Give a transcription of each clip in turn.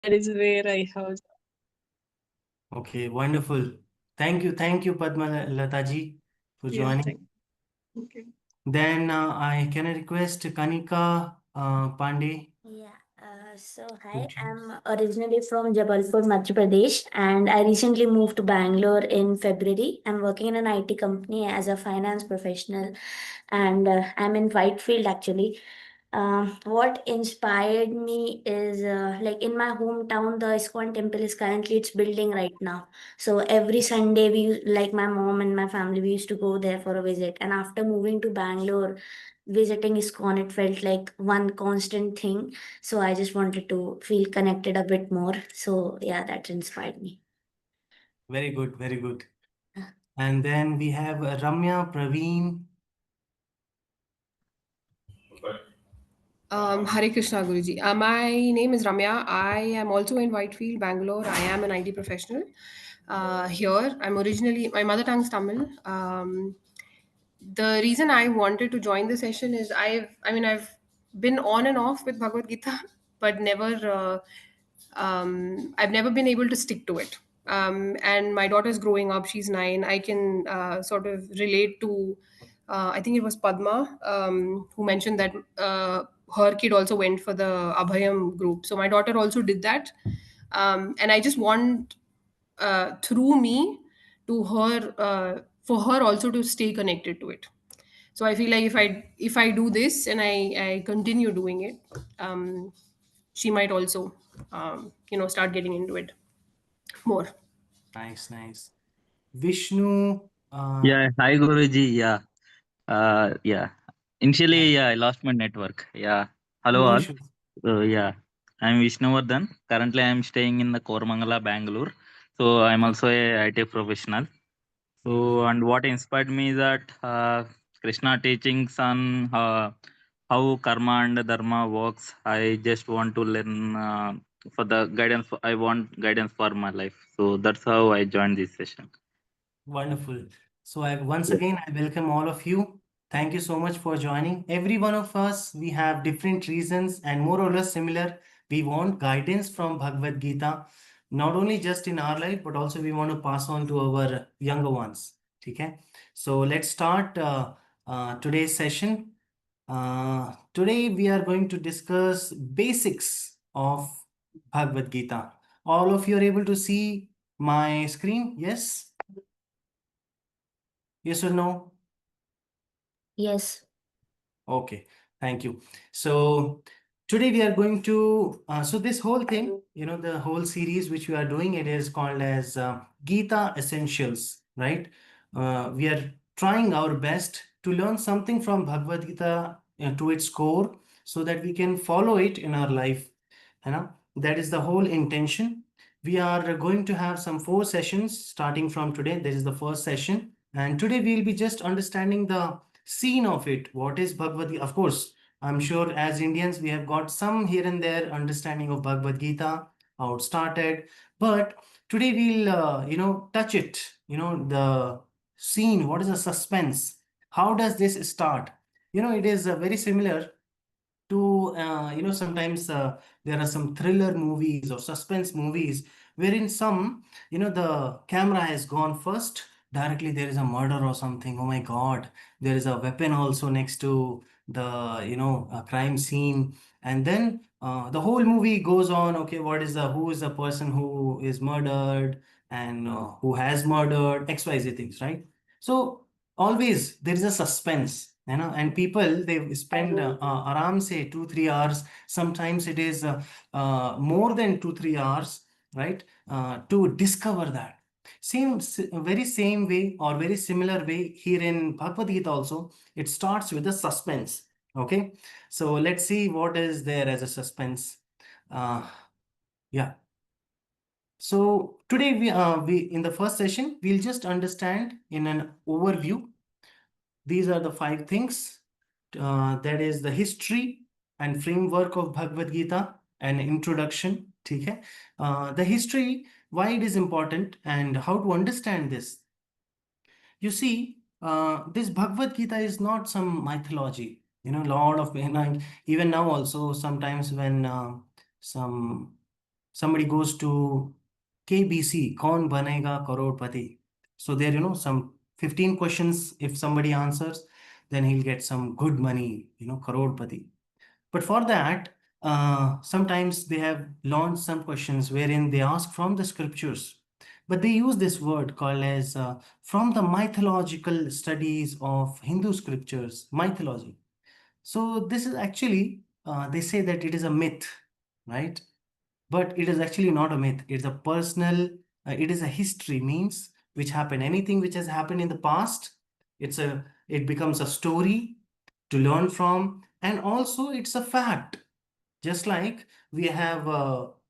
That is where I have. Okay, wonderful. Thank you, Padma Lataji, for Yeah, joining. thank you. Then I can I request Kanika Pandey Yeah. to Hi, join. I'm originally from Jabalpur, Madhya Pradesh, and I recently moved to Bangalore in February. I'm working in an IT company as a finance professional, and I'm in Whitefield actually. What inspired me is like in my hometown, the ISKCON temple is currently it's building right now. So every Sunday, like my mom and my family, we used to go there for a visit. And after moving to Bangalore, visiting ISKCON, it felt like one constant thing. So I just wanted to feel connected a bit more. So yeah, that inspired me. Very good, very good. Uh, And then we have Ramya Praveen. Hare Krishna Guruji. My name is Ramya. I am also in Whitefield, Bangalore. I am an IT professional. Here, I'm originally, my mother tongue is Tamil. The reason I wanted to join the session is I've been on and off with Bhagavad Gita, but I've never been able to stick to it. And my daughter's growing up; she's 9. I can sort of relate to. I think it was Padma who mentioned that her kid also went for the Abhayam group. So my daughter also did that, and I just want through me to her for her also to stay connected to it. So I feel like if I do this and I continue doing it, she might also start getting into it more. Nice, nice. Vishnu. Yeah, hi Guruji. Yeah. Hi. Initially, yeah, I lost my network. Yeah. Hello No all. issues. Yeah, I'm Vishnuvardhan. Currently, I'm staying in the Koramangala, Bangalore. So I'm Okay. also a IT professional. So and what inspired me is that Krishna teachings on how karma and dharma works. I just want to learn for the guidance. I want guidance for my life. So that's how I joined this session. Wonderful. So once again, I welcome all of you. Thank you so much for joining. Every one of us, we have different reasons and more or less similar. We want guidance from Bhagavad Gita, not only just in our life, but also we want to pass on to our younger ones. Okay. So let's start today's session. Today we are going to discuss basics of Bhagavad Gita. All of you are able to see my screen? Yes? Yes or no? yes. Okay, thank you. So today we are going to, so this whole thing, the whole series which we are doing, it is called as Gita Essentials, right? We are trying our best to learn something from Bhagavad Gita to its core so that we can follow it in our life. That is the whole intention. We are going to have some 4 sessions starting from today. This is the first session. And today we'll be just understanding the scene of it. What is Bhagavad Gita? Of course, I'm sure as Indians, we have got some here and there understanding of Bhagavad Gita, how it started. But today we'll, touch it, the scene. What is the suspense? How does this start? It is very similar to sometimes there are some thriller movies or suspense movies wherein some the camera has gone first, directly there is a murder or something. Oh my god, there is a weapon also next to the crime scene, and then the whole movie goes on. Okay, what is the who is the person who is murdered and who has murdered xyz things, right? So always there is a suspense, and people they spend aram say 2-3 hours. Sometimes it is more than 2-3 hours, right, to discover that. Very same way or very similar way here in Bhagavad Gita also, it starts with a suspense. Okay, so let's see what is there as a suspense. Yeah, so today we in the first session we'll just understand in an overview. These are the 5 things. That is the history and framework of Bhagavad Gita, an introduction. Okay? The history, why it is important and how to understand this. You see, this Bhagavad Gita is not some mythology. Lot of, even now also, sometimes when some somebody goes to KBC, Kaun Banega Crorepati. So there, some 15 questions. If somebody answers, then he'll get some good money, crorepati. But for that, sometimes they have launched some questions wherein they ask from the scriptures. But they use this word called as from the mythological studies of Hindu scriptures, mythology. So this is actually, they say that it is a myth, right? But it is actually not a myth. It's a personal, it is a history, means which happened. Anything which has happened in the past, it becomes a story to learn from, and also it's a fact. Just like we have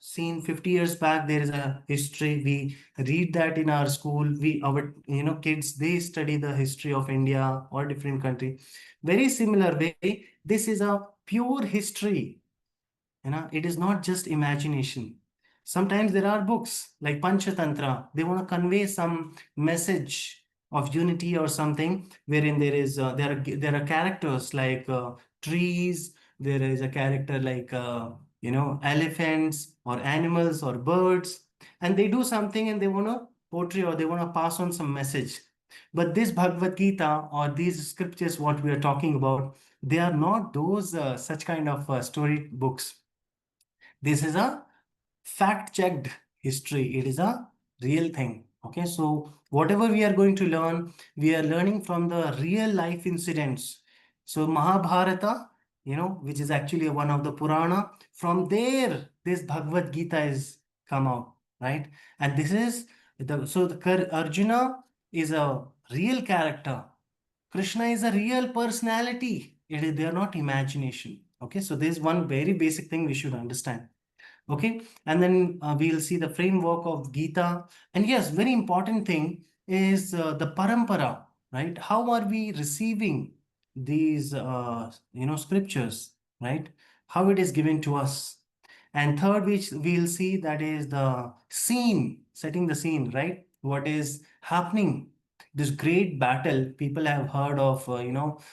seen 50 years back, there is a history. We read that in our school. Our kids, they study the history of India or different country. Very similar way, this is a pure history. It is not just imagination. Sometimes there are books like Panchatantra. They want to convey some message of unity or something, wherein there are characters like trees. There is a character like elephants or animals or birds, and they do something and they want to portray or they want to pass on some message. But this Bhagavad Gita or these scriptures, what we are talking about, they are not those such kind of story books. This is a fact-checked history. It is a real thing. Okay, so whatever we are going to learn, we are learning from the real life incidents. So Mahabharata, which is actually one of the Purana, from there, this Bhagavad Gita is come out, right? And this is Arjuna is a real character. Krishna is a real personality. They are not imagination. Okay, so there's one very basic thing we should understand. Okay, and then we'll see the framework of Gita. And yes, very important thing is the parampara, right? How are we receiving these scriptures, right? How it is given to us. And third, which we'll see, that is the scene, setting the scene, right? What is happening? This great battle, people have heard of,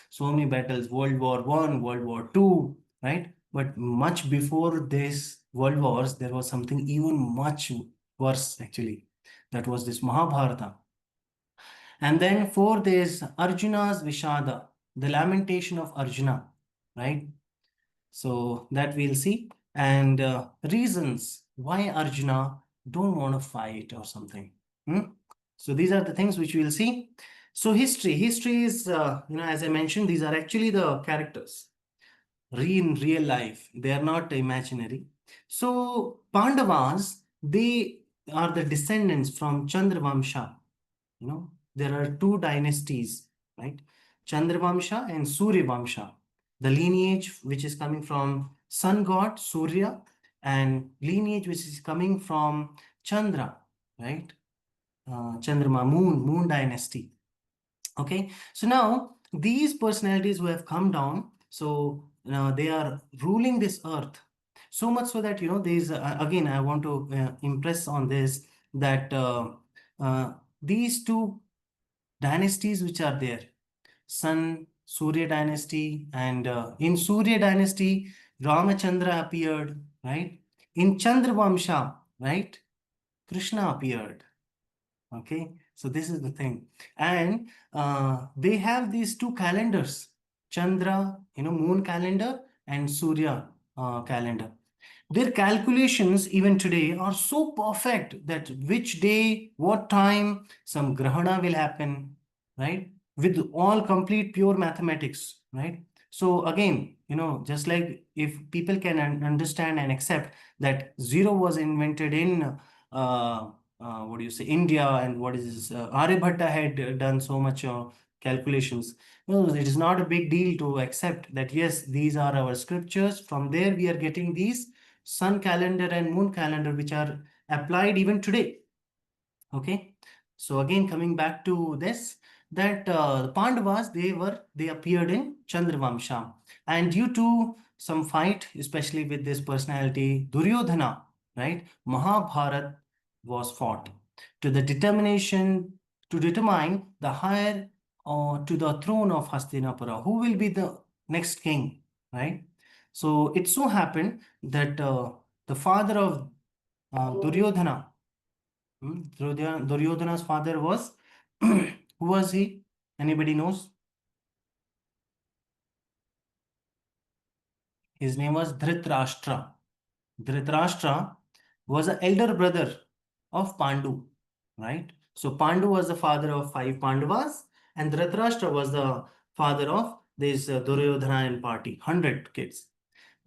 so many battles, World War One, World War Two, right? But much before this world wars, there was something even much worse, actually. That was this Mahabharata. And then fourth is Arjuna's Vishada, the lamentation of Arjuna, right? So that we'll see. And reasons why Arjuna don't want to fight or something. So these are the things which we'll see. So history is, as I mentioned, these are actually the characters in real life. They are not imaginary. So Pandavas, they are the descendants from Chandravamsha. There are two dynasties, right? Chandravamsha and Suryavamsha. The lineage which is coming from sun god Surya, and lineage which is coming from Chandra, right? Chandrama, moon dynasty. Okay, so now these personalities who have come down, so they are ruling this earth, so much so that these again I want to impress on this, that these two dynasties which are there, Sun Surya dynasty, and in Surya dynasty Ramachandra appeared, right? In Chandravamsha, right, Krishna appeared. Okay, so this is the thing. And they have these two calendars, Chandra, moon calendar, and Surya calendar. Their calculations even today are so perfect that which day, what time, some grahana will happen, right? With all complete pure mathematics, right? So again, just like if people can understand and accept that zero was invented in what do you say, India, and what is Aryabhatta had done so much calculations. No, it is not a big deal to accept that yes, these are our scriptures. From there, we are getting these sun calendar and moon calendar, which are applied even today. Okay, so again, coming back to this, that the Pandavas, they appeared in Chandravamsha, and due to some fight, especially with this personality Duryodhana, right, Mahabharat was fought to the determination to determine the heir to the throne of Hastinapura, who will be the next king, right? So it so happened that the father of Duryodhana. Duryodhana's father was, who was he? Anybody knows? His name was Dhritarashtra. Dhritarashtra was the elder brother of Pandu, right? So Pandu was the father of 5 Pandavas, and Dhritarashtra was the father of this Duryodhana and party, 100 kids.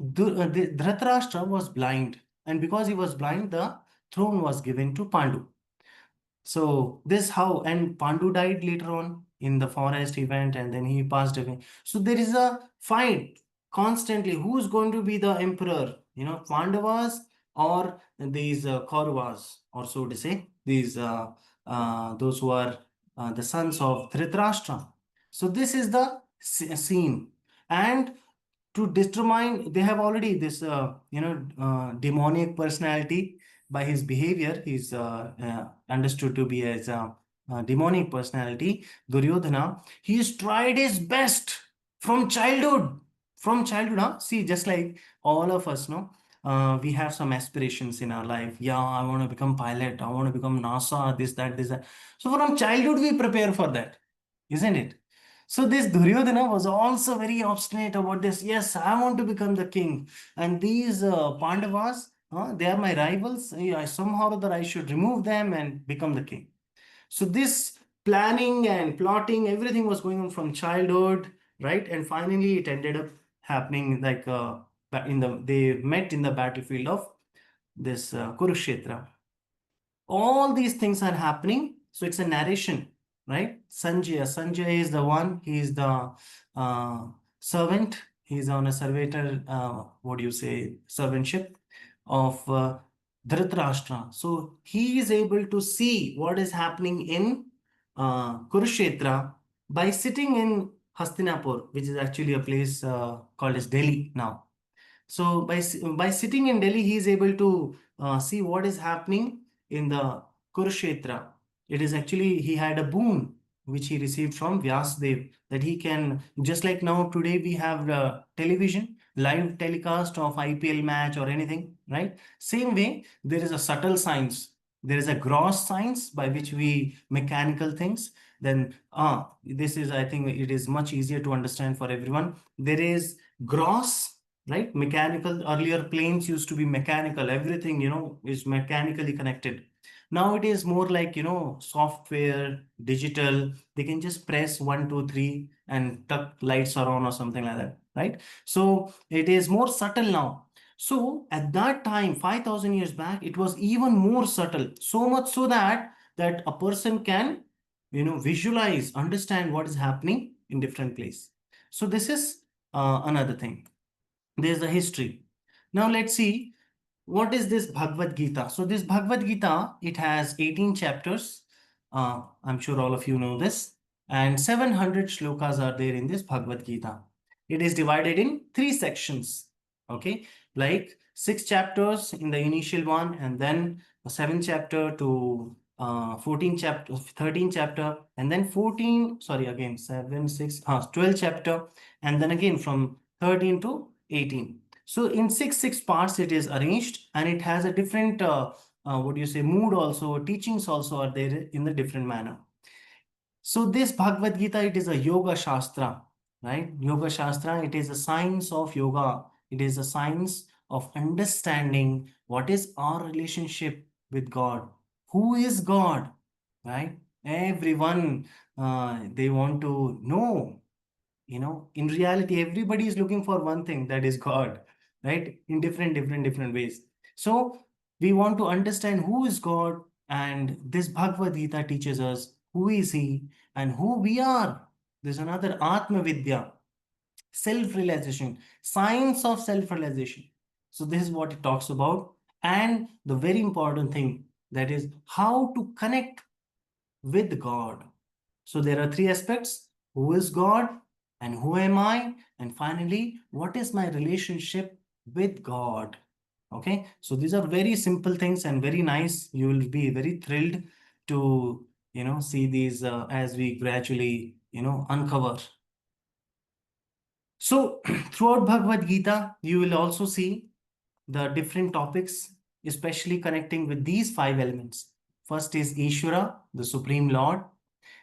Dhritarashtra was blind, and because he was blind, the throne was given to Pandu. So this how, and Pandu died later on in the forest event, and then he passed away. So there is a fight constantly. Who's going to be the emperor? Pandavas or these Kauravas, or so to say, these those who are the sons of Dhritarashtra. So this is the scene, and to determine, they have already this demonic personality. By his behavior, he's understood to be as a demonic personality. Duryodhana, he's tried his best from childhood. See, just like all of us, we have some aspirations in our life. Yeah, I want to become pilot, I want to become NASA, this, that. So from childhood we prepare for that, isn't it? So this Duryodhana was also very obstinate about this. Yes, I want to become the king. And these Pandavas, they are my rivals. Somehow or other I should remove them and become the king. So this planning and plotting, everything was going on from childhood, right? And finally it ended up happening like they met in the battlefield of this Kurukshetra. All these things are happening. So it's a narration, right? Sanjay is the one, he is the servant. He's on a servantship of Dhritarashtra. So he is able to see what is happening in Kurukshetra by sitting in Hastinapur, which is actually a place called as Delhi now. So by sitting in Delhi, he is able to see what is happening in the Kurukshetra. It is actually, he had a boon which he received from Vyasdev, that he can, just like now today we have television, live telecast of IPL match or anything, right? Same way, there is a subtle science. There is a gross science by which we mechanical things. Then this is, I think it is much easier to understand for everyone. There is gross, right? Mechanical. Earlier planes used to be mechanical. Everything, is mechanically connected. Now it is more like, software, digital. They can just press 1, 2, 3 and tuck lights are on or something like that, right? So it is more subtle now. So at that time, 5,000 years back, it was even more subtle. So much so that a person can, visualize, understand what is happening in different place. So this is another thing. There's a history. Now let's see, what is this Bhagavad Gita? So this Bhagavad Gita, it has 18 chapters. I'm sure all of you know this. And 700 shlokas are there in this Bhagavad Gita. It is divided in 3 sections. Okay, like 6 chapters in the initial one, and then a 7th chapter to 14 chapter, 13 chapter, and then 14, sorry, again 7, 6, 12 chapter, and then again from 13 to 18. So in six parts it is arranged, and it has a different mood also, teachings also are there in the different manner. So this Bhagavad Gita, it is a yoga shastra, right? Yoga shastra, it is a science of yoga. It is a science of understanding what is our relationship with God. Who is God, right? Everyone, they want to know. In reality, everybody is looking for one thing, that is God, right? In different ways. So we want to understand who is God, and this Bhagavad Gita teaches us who is He and who we are. There's another Atma Vidya, self-realization, science of self-realization. So this is what it talks about. And the very important thing, that is how to connect with God. So there are 3 aspects: who is God, and who am I, and finally, what is my relationship with God? Okay, so these are very simple things and very nice. You will be very thrilled to, see these as we gradually, uncover. So throughout Bhagavad Gita, you will also see the different topics especially connecting with these 5 elements. First is Ishvara, the Supreme Lord.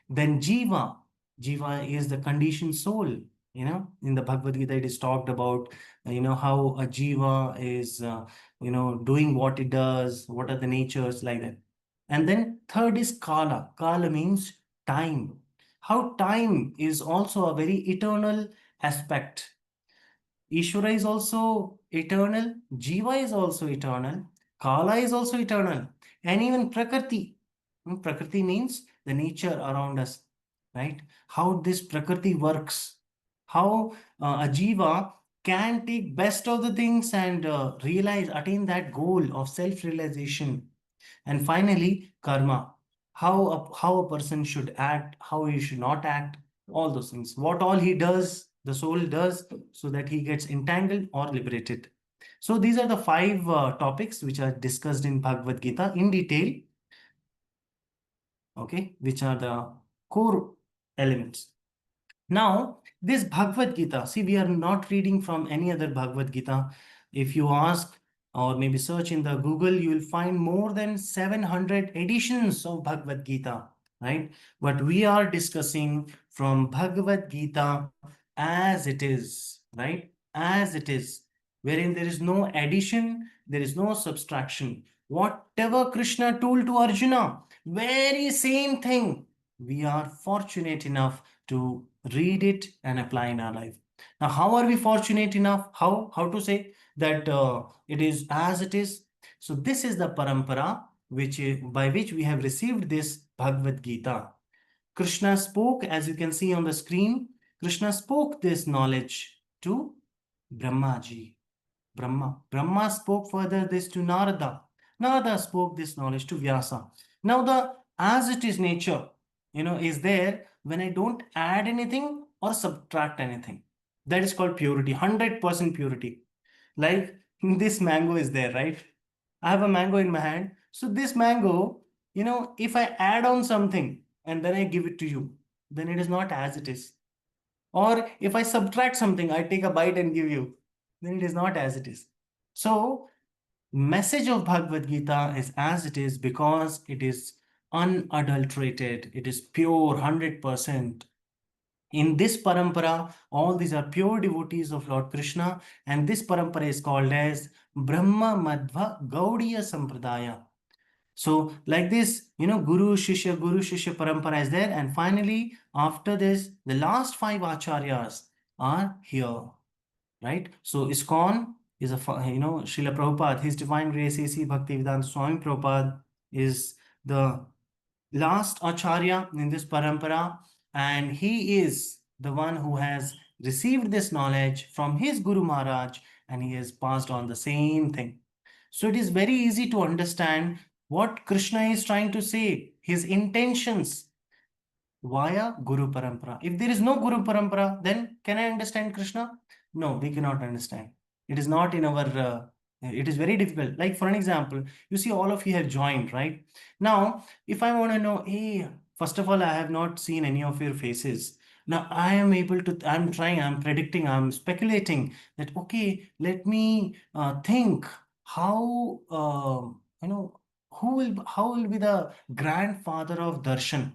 Then Jiva. Jiva is the conditioned soul. In the Bhagavad Gita, it is talked about, how a Jiva is, doing what it does, what are the natures like that. And then third is Kala. Kala means time. How time is also a very eternal aspect. Ishvara is also eternal, Jiva is also eternal, Kala is also eternal, and even Prakriti. Prakriti means the nature around us, right? How this Prakriti works, how a Jiva can take best of the things and attain that goal of self-realization. And finally, karma, how a person should act, how he should not act, all those things. What all he does, the soul does, so that he gets entangled or liberated. So these are the 5 topics which are discussed in Bhagavad Gita in detail. Okay, which are the core elements. Now, this Bhagavad Gita, see, we are not reading from any other Bhagavad Gita. If you ask or maybe search in the Google, you will find more than 700 editions of Bhagavad Gita, right? But we are discussing from Bhagavad Gita as it is, right? As it is, wherein there is no addition, there is no subtraction. Whatever Krishna told to Arjuna, very same thing. We are fortunate enough to read it and apply in our life. Now, how are we fortunate enough? How to say that it is as it is? So this is the parampara by which we have received this Bhagavad Gita. Krishna spoke, as you can see on the screen, Krishna spoke this knowledge to Brahmaji. Brahma spoke further this to Narada. Narada spoke this knowledge to Vyasa. Now the as it is nature, is there when I don't add anything or subtract anything. That is called purity, 100% purity. Like this mango is there, right? I have a mango in my hand. So this mango, if I add on something and then I give it to you, then it is not as it is. Or if I subtract something, I take a bite and give you, then it is not as it is. So message of Bhagavad Gita is as it is because it is unadulterated. It is pure, 100%. In this parampara, all these are pure devotees of Lord Krishna, and this parampara is called as Brahma Madhva Gaudiya Sampradaya. So like this, Guru Shishya parampara is there, and finally after this, the last 5 acharyas are here, right? So ISKCON is Srila Prabhupada, His Divine Grace A.C. Bhaktivedanta Swami Prabhupada is the last acharya in this parampara, and he is the one who has received this knowledge from his Guru Maharaj, and he has passed on the same thing. So it is very easy to understand what Krishna is trying to say, his intentions via Guru Parampara. If there is no Guru Parampara, then can I understand Krishna? No, we cannot understand. It is not in our, it is very difficult. Like for an example, you see all of you have joined, right? Now, if I want to know, hey, first of all, I have not seen any of your faces. Now I am able to, I'm trying, I'm predicting, I'm speculating that, okay, let me think how, how will be the grandfather of Darshan?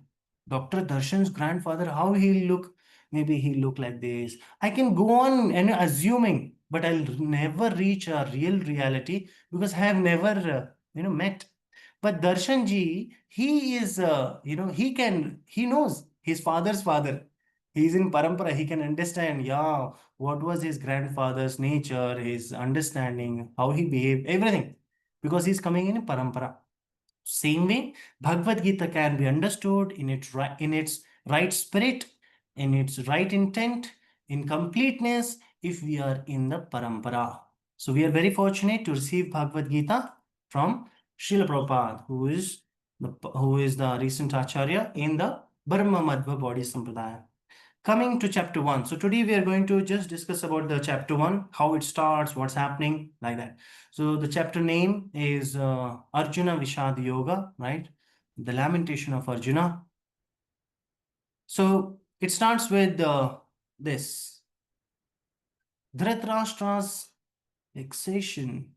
Dr. Darshan's grandfather, how he'll look, maybe he'll look like this. I can go on and assuming, but I'll never reach a real reality because I have never, met. But Darshan ji, he is, he knows his father's father. He's in parampara. He can understand, yeah, what was his grandfather's nature, his understanding, how he behaved, everything, because he's coming in a parampara. Same way, Bhagavad Gita can be understood in its right spirit, in its right intent, in completeness, if we are in the parampara. So we are very fortunate to receive Bhagavad Gita from Srila Prabhupada, who is the recent Acharya in the Brahma Madhva Body Sampradaya. Coming to chapter 1. So today we are going to just discuss about the chapter 1, how it starts, what's happening, like that. So the chapter name is Arjuna Vishad Yoga, right? The lamentation of Arjuna. So it starts with this. Dhritarashtra's vexation.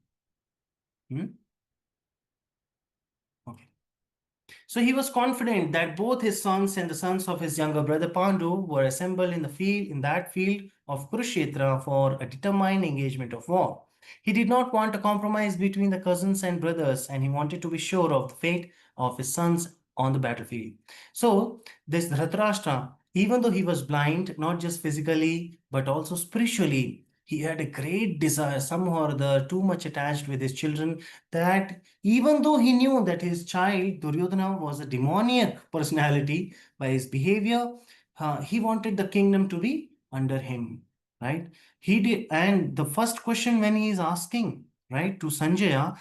So he was confident that both his sons and the sons of his younger brother Pandu were assembled in that field of Kurukshetra for a determined engagement of war. He did not want a compromise between the cousins and brothers, and he wanted to be sure of the fate of his sons on the battlefield. So this Dhritarashtra, even though he was blind, not just physically, but also spiritually, he had a great desire, somehow or other, too much attached with his children, that even though he knew that his child Duryodhana was a demoniac personality by his behavior, he wanted the kingdom to be under him, right? He did, and the first question when he is asking, right, to Sanjaya,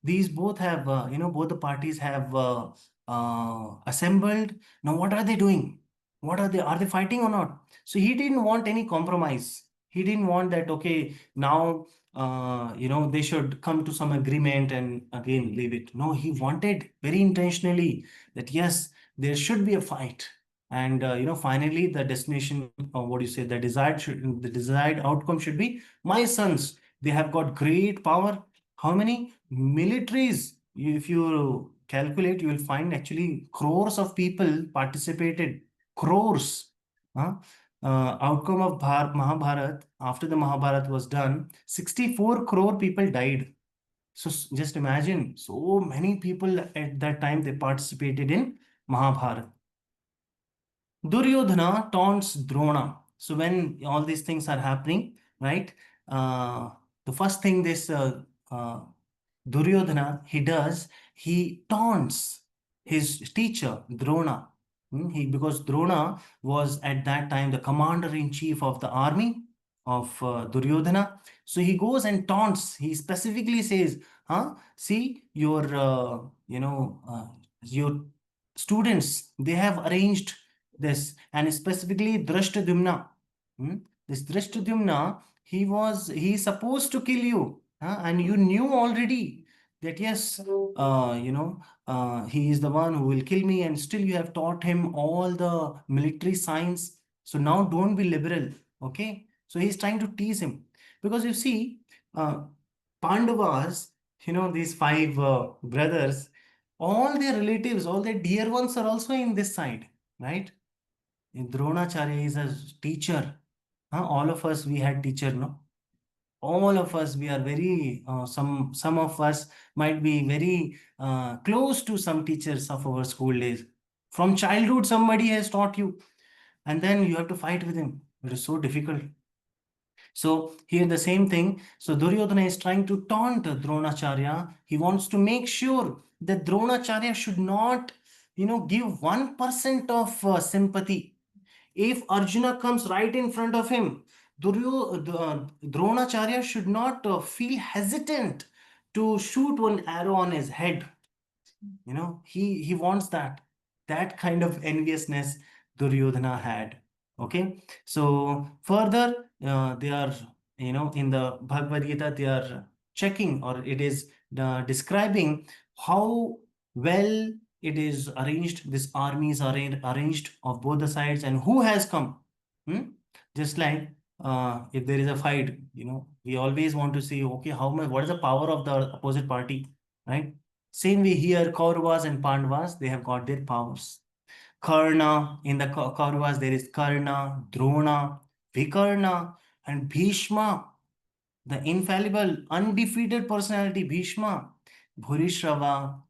these both have, both the parties have assembled. Now, what are they doing? What are they? Are they fighting or not? So he didn't want any compromise. He didn't want that. Okay, now they should come to some agreement and again leave it. No, he wanted very intentionally that yes, there should be a fight. And finally, the destination, the desired outcome should be my sons. They have got great power. How many militaries? If you calculate, you will find actually crores of people participated. Crores. Huh? Outcome of Mahabharat, after the Mahabharat was done, 64 crore people died. So just imagine, so many people at that time they participated in Mahabharat. Duryodhana taunts Drona. So when all these things are happening, right? The first thing this Duryodhana he taunts his teacher Drona. Because Drona was at that time the commander-in-chief of the army of Duryodhana. So he goes and taunts. He specifically says, see your students, they have arranged this, and specifically Drashtadyumna. This Drashtadyumna, he's supposed to kill you, and you knew already that yes, he is the one who will kill me, and still you have taught him all the military science. So now don't be liberal, okay? So he's trying to tease him, because you see, Pandavas, these five brothers, all their relatives, all their dear ones are also in this side, right? Dronacharya is a teacher. All of us, we had teacher, no? All of us, we are very, some of us might be very close to some teachers of our school days. From childhood, somebody has taught you, and then you have to fight with him. It is so difficult. So here the same thing. So Duryodhana is trying to taunt Dronacharya. He wants to make sure that Dronacharya should not, give 1% of sympathy. If Arjuna comes right in front of him, Dronacharya should not feel hesitant to shoot one arrow on his head. He wants that kind of enviousness Duryodhana had. Okay, so further, they are, in the Bhagavad Gita, they are checking, or it is describing how well it is arranged. This armies are arranged of both the sides, and who has come. Just like if there is a fight, we always want to see, okay, what is the power of the opposite party, right? Same way here, Kauravas and Pandavas, they have got their powers. Karna, in the Kauravas, there is Karna, Drona, Vikarna, and Bhishma, the infallible, undefeated personality, Bhishma, Bhurishrava,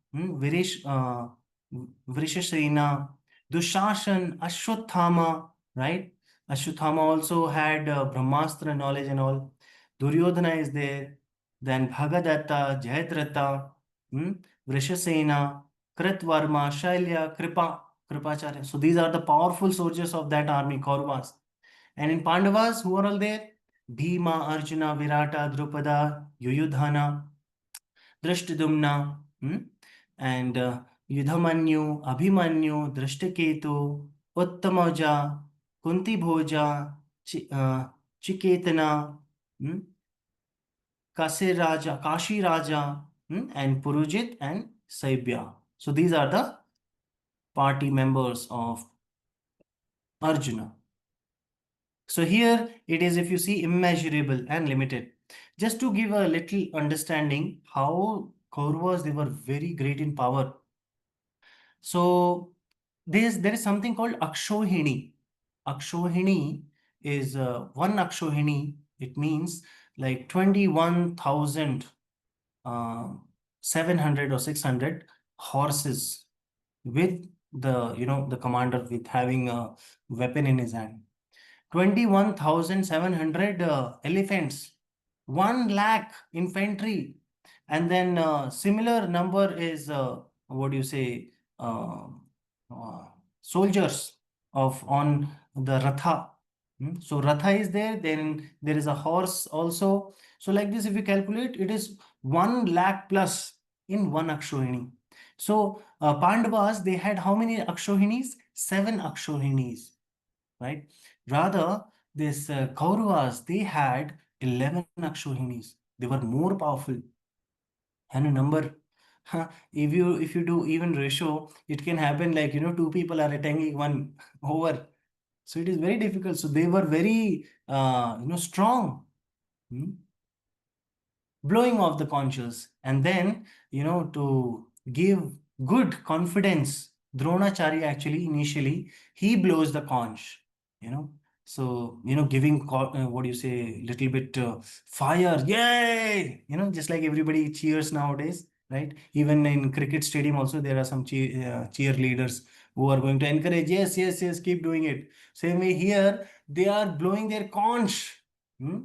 Vrishasena, Dushashan, Ashwatthama, right? Ashwatthama also had Brahmastra knowledge and all. Duryodhana is there. Then Bhagadatta, Jayadratha, Vrishasena, Kritvarma, Shailya, Kripacharya. So these are the powerful soldiers of that army, Kauravas. And in Pandavas, who are all there? Bhima, Arjuna, Virata, Drupada, Yuyudhana, Drashtadyumna, and Yudhamanyu, Abhimanyu, Drashtaketu, Uttamaja, Kunti Bhoja, Chiketana, Kashi Raja, and Purujit and Saibya. So these are the party members of Arjuna. So here it is, if you see, immeasurable and limited. Just to give a little understanding how Kauravas, they were very great in power. So there is something called Akshohini. Akshohini is one Akshohini. It means like 21,000 700 or 600 horses with the commander with having a weapon in his hand. 21,700 elephants, 1 lakh infantry, and then similar number is what do you say, uh, uh, soldiers of on the Ratha. So Ratha is there, then there is a horse also. So like this, if you calculate, it is 1 lakh plus in one Akshohini. So Pandavas, they had how many Akshohinis? 7 Akshohinis, right? Rather, this Kauravas, they had 11 Akshohinis. They were more powerful. And a number, if you do even ratio, it can happen like, 2 people are attacking one over. So it is very difficult. So they were very, strong. Hmm? Blowing off the conches, and then to give good confidence, Dronacharya actually initially he blows the conch, you know so giving what do you say, little bit fire, yay, just like everybody cheers nowadays, right? Even in cricket stadium also there are some cheerleaders who are going to encourage, yes, yes, yes, keep doing it. Same way here, they are blowing their conch. Hmm?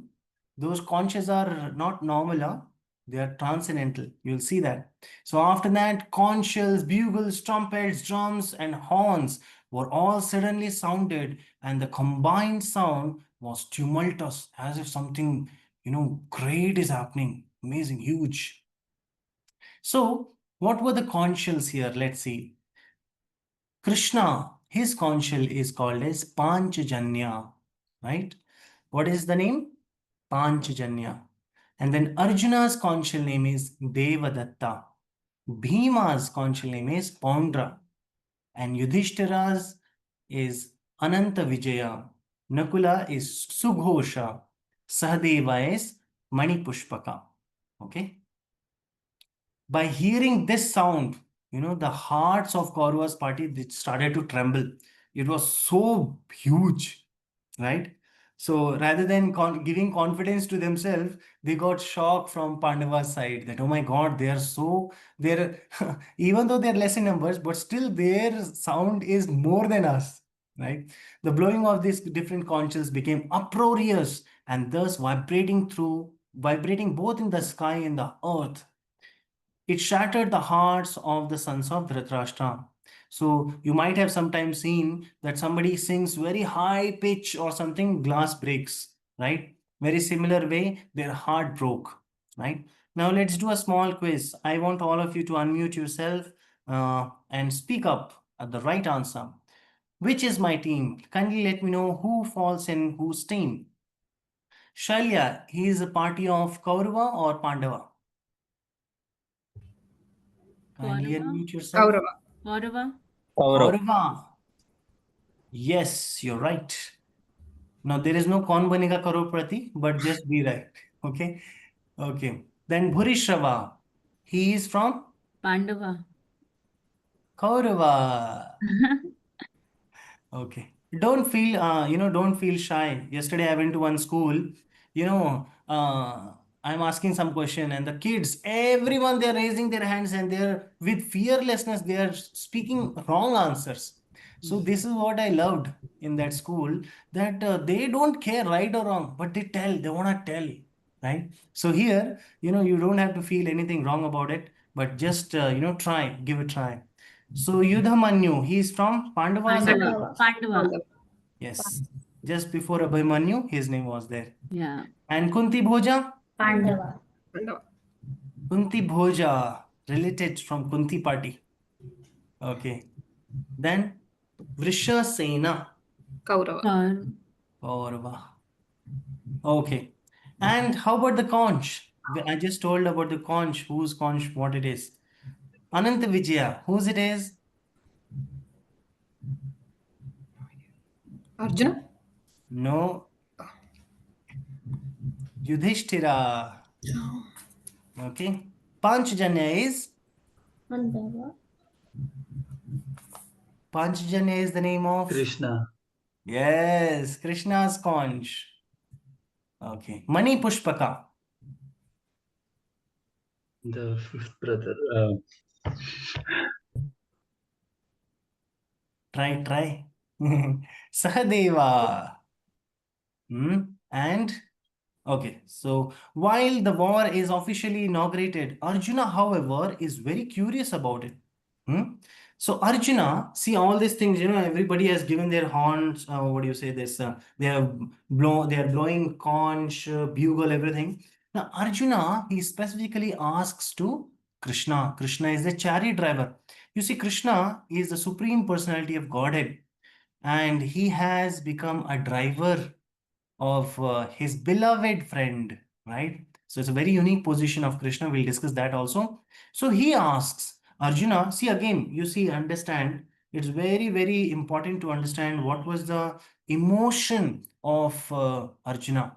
Those conches are not normal, huh? They are transcendental. You'll see that. So after that, conch shells, bugles, trumpets, drums, and horns were all suddenly sounded, and the combined sound was tumultuous, as if something, great is happening. Amazing, huge. So, what were the conch shells here? Let's see. Krishna, his conch shell is called as Panchajanya, right? What is the name? Panchajanya. And then Arjuna's conch shell name is Devadatta. Bhima's conch shell name is Paundra. And Yudhishthira's is Ananta Vijaya. Nakula is Sughosha. Sahadeva is Manipushpaka. Okay. By hearing this sound, the hearts of Kauravas party, they started to tremble. It was so huge, right? So rather than giving confidence to themselves, they got shock from Pandava's side that, oh my God, they're, even though they're less in numbers, but still their sound is more than us, right? The blowing of these different conches became uproarious and thus vibrating both in the sky and the earth. It shattered the hearts of the sons of Dhritarashtra. So you might have sometimes seen that somebody sings very high pitch or something, glass breaks, right? Very similar way, their heart broke, right? Now let's do a small quiz. I want all of you to unmute yourself and speak up at the right answer. Which is my team? Kindly let me know who falls in whose team. Shalya, he is a party of Kaurava or Pandava? Kindly Kaurava. unmute yourself. Kaurava. Kaurava. Kaurav. Kaurava. Yes, you're right. Now there is no Kaun Banega Crorepati, but just be right. Okay. Okay. Then Bhurishrava. He is from Pandava. Kaurava. Okay. Don't feel shy. Yesterday I went to one school, I'm asking some question and the kids, everyone, they're raising their hands and they're with fearlessness, they are speaking wrong answers. So this is what I loved in that school, that they don't care right or wrong, but they want to tell, right? So here, you don't have to feel anything wrong about it, but just, give it a try. So Yudhamanyu, he's from Pandava. Pandava. Pandava. Pandava. Yes, just before Abhimanyu, his name was there. Yeah. And Kunti Bhoja? Pandava. Pandava. Kunti Bhoja, related from Kunti party. Okay. Then Vrishasena. Kaurava. Kaurava. Okay. And how about the conch? I just told about the conch. Whose conch, what it is. Ananta Vijaya, whose it is? Arjuna. No. Yudhishthira. Okay. Panchajanya is Pandava. Panchajanya is the name of? Krishna. Yes, Krishna's conch. Okay. Mani Pushpaka. The fifth brother. Try. Sahadeva. And okay, so while the war is officially inaugurated, Arjuna, however, is very curious about it. So Arjuna, see all these things, everybody has given their horns. What do you say? This they are blowing conch, bugle, everything. Now Arjuna, he specifically asks to Krishna. Krishna is the chariot driver. You see, Krishna is the supreme personality of Godhead, and he has become a driver of his beloved friend, right? So it's a very unique position of Krishna. We'll discuss that also. So he asks Arjuna, see again, you see, understand, it's very, very important to understand what was the emotion of Arjuna.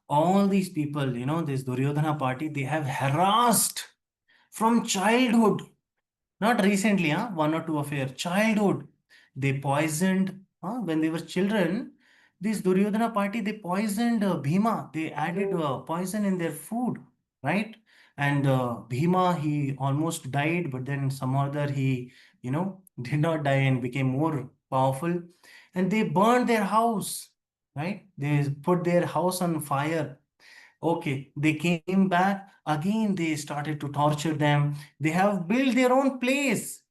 All these people, this Duryodhana party, they have harassed from childhood. Not recently, 1 or 2 affair. Childhood. They poisoned, when they were children, this Duryodhana party, they poisoned Bhima. They added poison in their food, right? And Bhima, he almost died, but then some other he, did not die and became more powerful. And they burned their house, right? They put their house on fire. Okay, they came back again. They started to torture them. They have built their own place.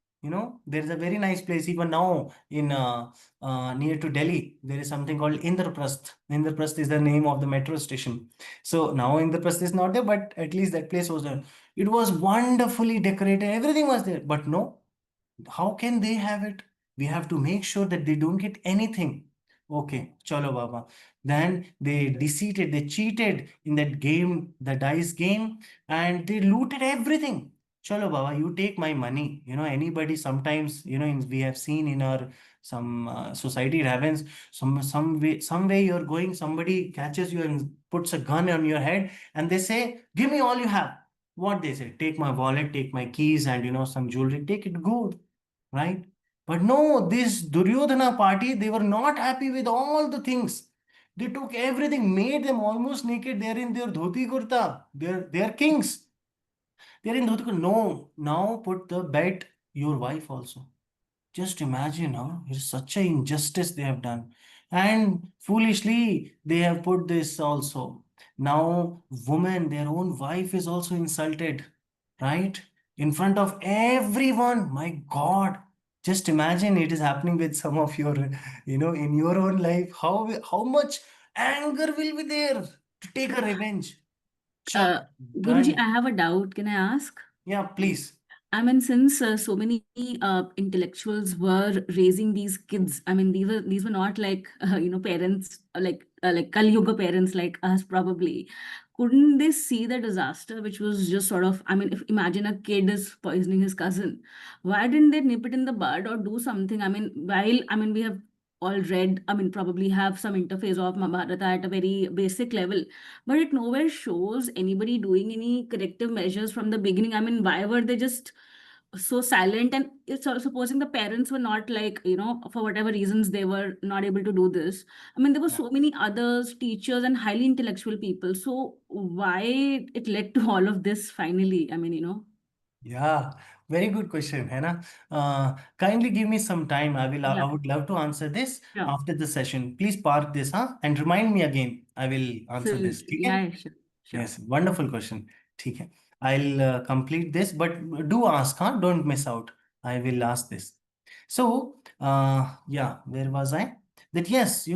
There is a very nice place even now in near to Delhi. There is something called Indraprasth. Indraprasth is the name of the metro station. So now Indraprasth is not there, but at least that place was there. It was wonderfully decorated. Everything was there, but no, how can they have it? We have to make sure that they don't get anything. Okay, chalo baba. Then they deceived, they cheated in that game, the dice game, and they looted everything. Chalo baba, you take my money. Anybody sometimes, we have seen in our some society it happens. Some way you're going, somebody catches you and puts a gun on your head, and they say, "Give me all you have." What they say? Take my wallet, take my keys, and some jewelry. Take it, go, right? But no, this Duryodhana party, they were not happy with all the things. They took everything, made them almost naked. They're in their dhoti kurta. They're kings. They're in dhoti kurta. No, now put the bet your wife also. Just imagine, it's such an injustice they have done. And foolishly, they have put this also. Now, woman, their own wife is also insulted, right? In front of everyone. My God. Just imagine it is happening with some of your, in your own life. How much anger will be there to take a revenge? Guruji, And I have a doubt. Can I ask? yeah, please. I mean, since so many intellectuals were raising these kids, I mean, these were not like parents like Kali Yuga parents like us probably. Couldn't they see the disaster, which was just sort of, I mean, if imagine a kid is poisoning his cousin, why didn't they nip it in the bud or do something? I mean, we have all read, I mean, probably have some interface of Mahabharata at a very basic level, but it nowhere shows anybody doing any corrective measures from the beginning. I mean, why were they just so silent? And it's also supposing the parents were not like, for whatever reasons they were not able to do this. I mean, there were so many others, teachers and highly intellectual people. So why it led to all of this finally? I mean, Yeah, very good question, Hannah. Kindly give me some time. I Yeah, would love to answer this sure. after the session. Please park this, and remind me again. I will answer So, this. ठीक है? yeah, sure. Yes, wonderful question. ठीक है. I'll complete this, but do ask, Don't miss out. I will ask this. So, yeah, where was I? That yes,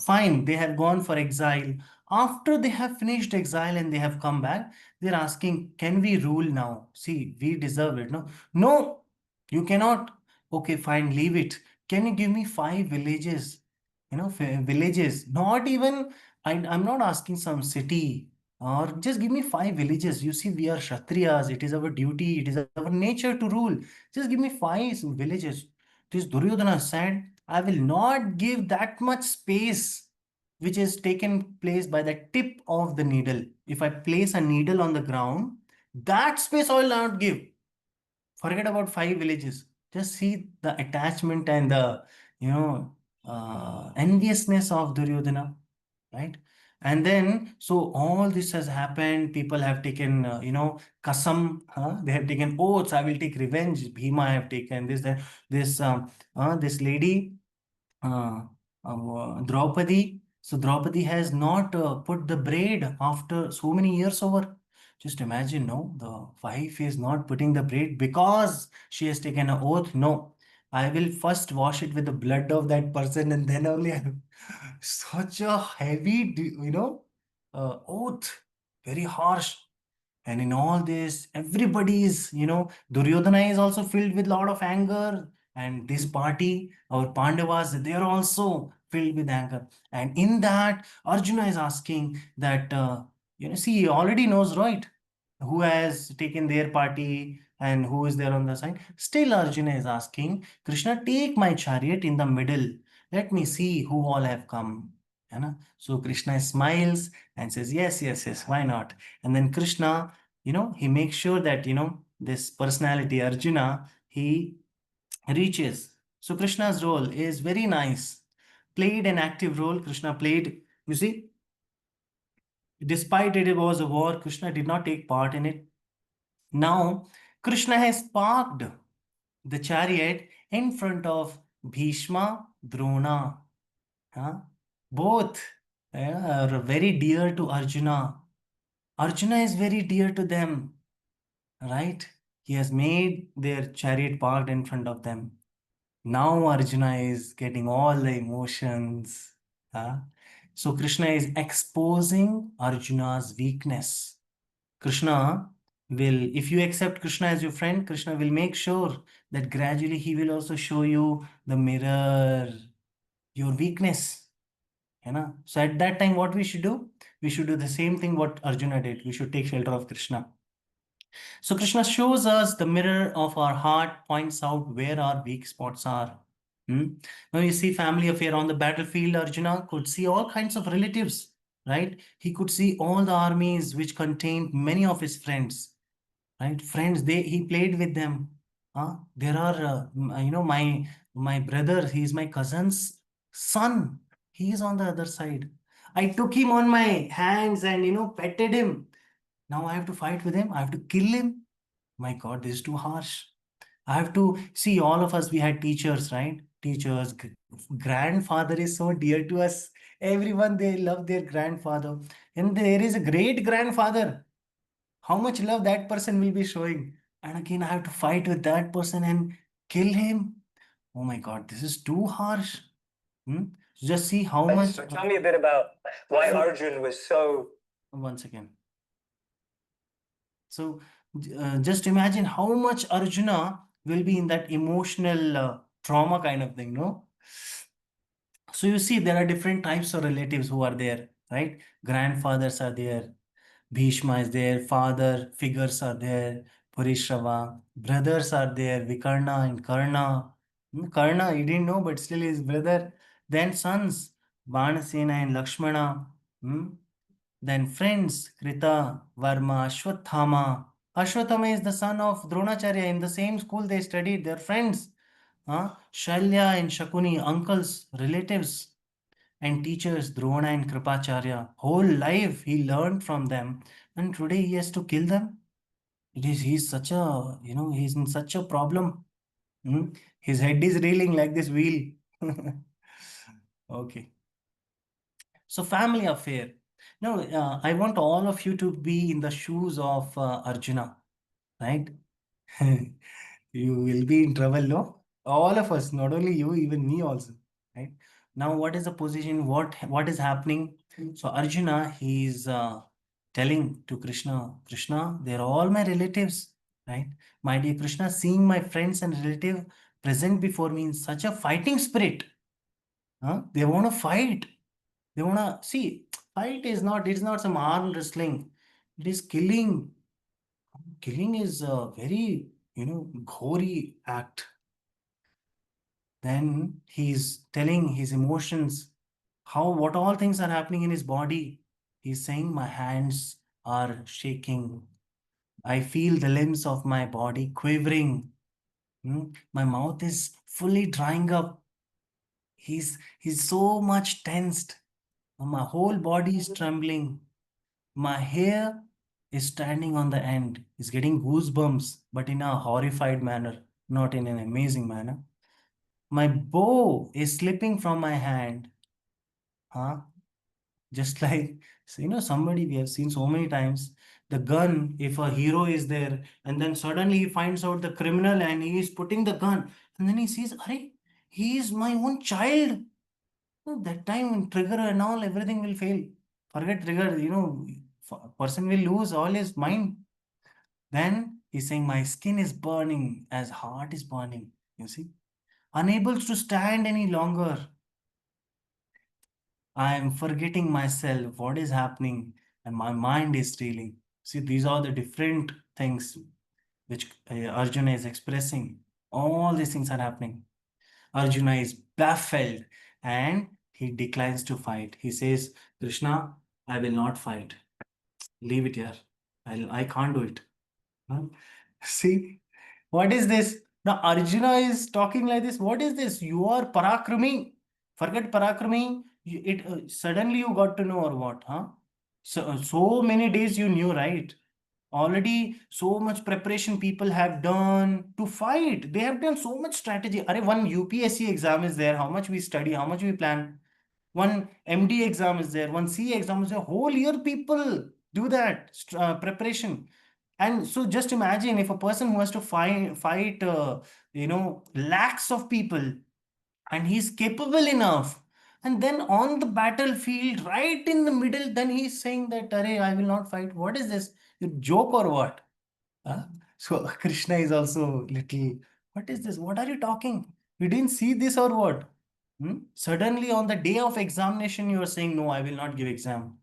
fine, they have gone for exile. After they have finished exile and they have come back, they're asking, can we rule now? See, we deserve it, no? No, you cannot. Okay, fine, leave it. Can you give me 5 villages? Villages. Not even, I'm not asking some city, or just give me 5 villages. You see, we are Kshatriyas. It is our duty, it is our nature to rule. Just give me 5 villages. This Duryodhana said, I will not give that much space which is taken place by the tip of the needle. If I place a needle on the ground, that space I will not give. Forget about 5 villages. Just see the attachment and the, enviousness of Duryodhana, right? And then, so all this has happened. People have taken, kasam, huh? They have taken oaths. I will take revenge. Bhima have taken this, that, this lady, uh, Draupadi. So Draupadi has not put the braid after so many years over. Just imagine, no, the wife is not putting the braid because she has taken an oath. No, I will first wash it with the blood of that person, and then only I such a heavy, oath, very harsh. And in all this, everybody is, Duryodhana is also filled with a lot of anger. And this party, our Pandavas, they are also filled with anger. And in that, Arjuna is asking that, see, he already knows, right? Who has taken their party and who is there on the side. Still, Arjuna is asking, Krishna, take my chariot in the middle. Let me see who all have come. So Krishna smiles and says, yes, yes, yes, why not? And then Krishna, he makes sure that, this personality, Arjuna, he reaches. So Krishna's role is very nice. Played an active role. Krishna played, you see, despite it was a war, Krishna did not take part in it. Now, Krishna has parked the chariot in front of Bhishma, Drona. Both are very dear to Arjuna. Arjuna is very dear to them, right? He has made their chariot parked in front of them. Now Arjuna is getting all the emotions. So Krishna is exposing Arjuna's weakness. Krishna will, if you accept Krishna as your friend, Krishna will make sure that gradually he will also show you the mirror, your weakness. So at that time, what we should do? We should do the same thing what Arjuna did. We should take shelter of Krishna. So Krishna shows us the mirror of our heart, points out where our weak spots are. Now you see family affair on the battlefield. Arjuna could see all kinds of relatives, right? He could see all the armies which contained many of his friends, right? Friends, he played with them. There are, my brother. He is my cousin's son. He is on the other side. I took him on my hands and petted him. Now I have to fight with him. I have to kill him. My God, this is too harsh. I have to see all of us. We had teachers, right? Teachers, grandfather is so dear to us. Everyone, they love their grandfather. And there is a great grandfather. How much love that person will be showing. And again, I have to fight with that person and kill him. Oh my God, this is too harsh. Just see how much. So tell me a bit about why Arjun was so. Once again. So just imagine how much Arjuna will be in that emotional trauma kind of thing, no? So you see, there are different types of relatives who are there, right? Grandfathers are there, Bhishma is there, father figures are there, Purishrava, brothers are there, Vikarna and Karna. Karna, you didn't know, but still his brother. Then sons, Banasena and Lakshmana. Then friends, Krita, Varma, Ashwathama. Ashwathama is the son of Dronacharya. In the same school they studied. They're friends. Shalya and Shakuni, uncles, relatives, and teachers, Drona and Kripacharya. Whole life he learned from them, and today he has to kill them. He's such a, he's in such a problem. His head is reeling like this wheel. Okay. So family affair. Now, I want all of you to be in the shoes of Arjuna, right? You will be in trouble, no? All of us, not only you, even me also, right? Now, what is the position? What is happening? So Arjuna, he's telling to Krishna, Krishna, they're all my relatives, right? My dear Krishna, seeing my friends and relative present before me in such a fighting spirit, they want to fight. They want to see. Fight is not. It's not some arm wrestling. It is killing. Killing is a very, gory act. Then he's telling his emotions, what all things are happening in his body. He's saying, my hands are shaking. I feel the limbs of my body quivering. My mouth is fully drying up. He's so much tensed. My whole body is trembling. My hair is standing on the end. It's getting goosebumps, but in a horrified manner, not in an amazing manner. My bow is slipping from my hand. Huh? Just like, so, somebody we have seen so many times. The gun, if a hero is there, and then suddenly he finds out the criminal and he is putting the gun, and then he sees, Arey, he is my own child. So that time, trigger and all, everything will fail. Forget trigger, person will lose all his mind. Then he's saying, my skin is burning as heart is burning. You see, unable to stand any longer. I am forgetting myself, what is happening, and my mind is reeling. See, these are the different things which Arjuna is expressing. All these things are happening. Arjuna is baffled and he declines to fight. He says, Krishna, I will not fight. Leave it here. I can't do it. Huh? See, what is this? Now Arjuna is talking like this. What is this? You are Parakrami. Forget Parakrami. Suddenly you got to know or what? Huh? So many days you knew, right? Already so much preparation people have done to fight. They have done so much strategy. One UPSC exam is there. How much we study, how much we plan. One MD exam is there. One CA exam is there. Whole year people do that preparation. And so just imagine if a person who has to fight lakhs of people, and he's capable enough. And then on the battlefield, right in the middle, then he's saying that, Arey, I will not fight. What is this? You joke or what? Huh? So Krishna is also little, what is this? What are you talking? You didn't see this or what? Suddenly on the day of examination, you are saying, no, I will not give exam.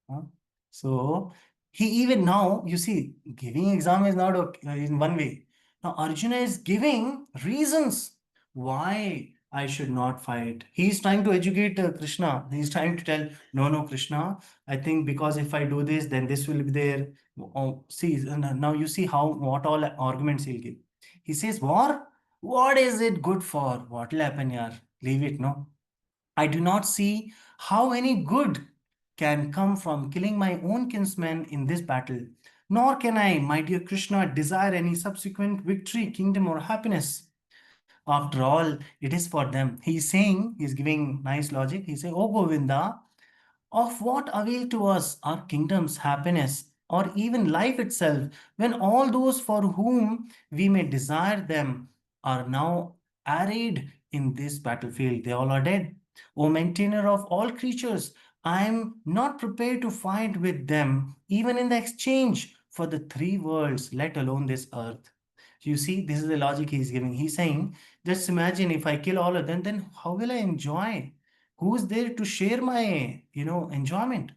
Huh? So he even now, you see, giving exam is not okay, in one way. Now Arjuna is giving reasons why I should not fight. He is trying to educate Krishna. He is trying to tell, no, no, Krishna, I think because if I do this, then this will be there. Oh, see, now you see what all arguments he'll give. He says, war? What is it good for? What will happen here? Leave it, no? I do not see how any good can come from killing my own kinsmen in this battle, nor can I, my dear Krishna, desire any subsequent victory, kingdom, or happiness. After all, it is for them. He's saying, he's giving nice logic. He's saying, Oh Govinda, of what avail to us our kingdom's happiness, or even life itself, when all those for whom we may desire them are now arrayed in this battlefield? They all are dead. O maintainer of all creatures, I am not prepared to fight with them, even in the exchange for the three worlds, let alone this earth. You see, this is the logic he's giving. He's saying, just imagine if I kill all of them, then how will I enjoy? Who's there to share my enjoyment?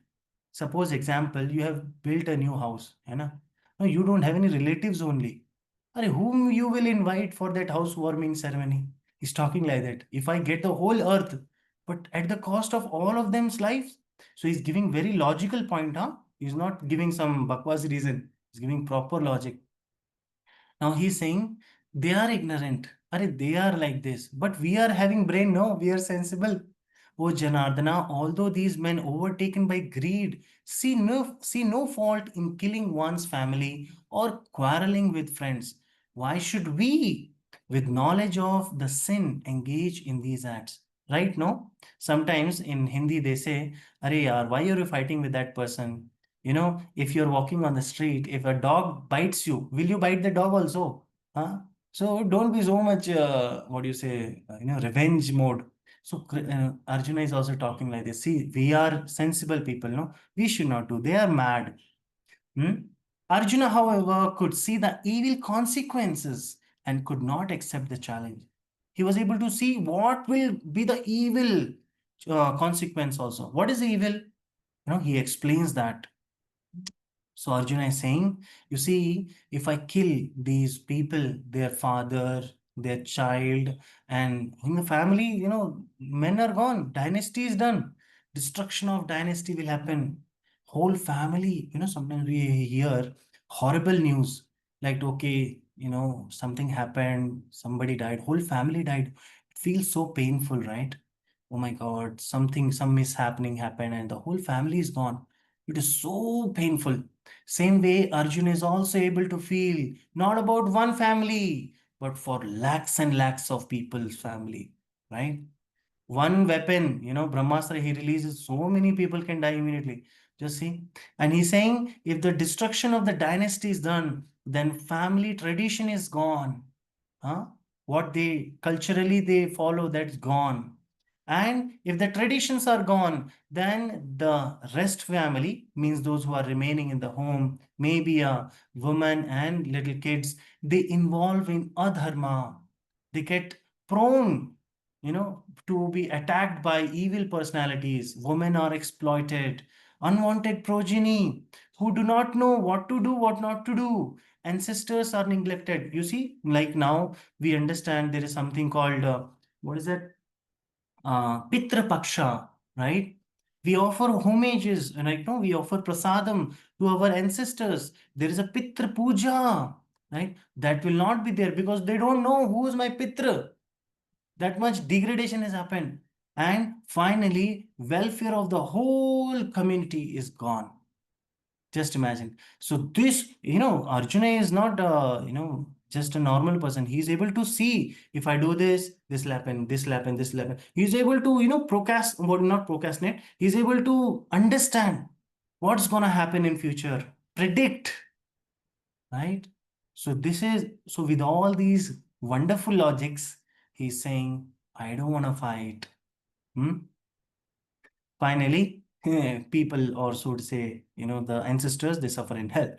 Suppose example, you have built a new house, no, you don't have any relatives only. Whom you will invite for that housewarming ceremony? He's talking like that. If I get the whole earth, but at the cost of all of them's lives. So he's giving very logical point, huh? He's not giving some bakwas reason. He's giving proper logic. Now he's saying they are ignorant. They are like this. But we are having brain. No, we are sensible. Oh Janardana, although these men overtaken by greed see no fault in killing one's family or quarreling with friends, why should we, with knowledge of the sin, engage in these acts? Right? No? Sometimes in Hindi they say, Arey yaar, why are you fighting with that person? If you're walking on the street, if a dog bites you, will you bite the dog also? Huh? So don't be so much, what do you say, revenge mode. So Arjuna is also talking like this. See, we are sensible people, no? We should not do. They are mad. Hmm? Arjuna, however, could see the evil consequences and could not accept the challenge. He was able to see what will be the evil consequence also. What is the evil? He explains that. So Arjuna is saying, you see, if I kill these people, their father, their child, and in the family, men are gone, dynasty is done, destruction of dynasty will happen. Whole family, sometimes we hear horrible news like, okay, something happened, somebody died, whole family died. It feels so painful, right? Oh my God, some mishappening happened and the whole family is gone. It is so painful. Same way, Arjun is also able to feel not about one family, but for lakhs and lakhs of people's family, right? One weapon, Brahmastra he releases, so many people can die immediately. Just see. And he's saying if the destruction of the dynasty is done, then family tradition is gone. Huh? What they culturally they follow, that's gone. And if the traditions are gone, then the rest family, means those who are remaining in the home, maybe a woman and little kids, they involve in adharma. They get prone, to be attacked by evil personalities. Women are exploited, unwanted progeny who do not know what to do, what not to do. Ancestors are neglected. You see, like now we understand there is something called, what is that? Pitra Paksha, right? We offer homages, and no, we offer prasadam to our ancestors. There is a Pitra Puja, right? That will not be there because they don't know who is my Pitra. That much degradation has happened. And finally, welfare of the whole community is gone. Just imagine. So this, Arjuna is not, just a normal person. He's able to see if I do this, this will happen, this will happen, this will happen. He's able to, not procrastinate. He's able to understand what's going to happen in future, predict, right? So with all these wonderful logics, he's saying, I don't want to fight. Finally, people, or should say, the ancestors, they suffer in hell.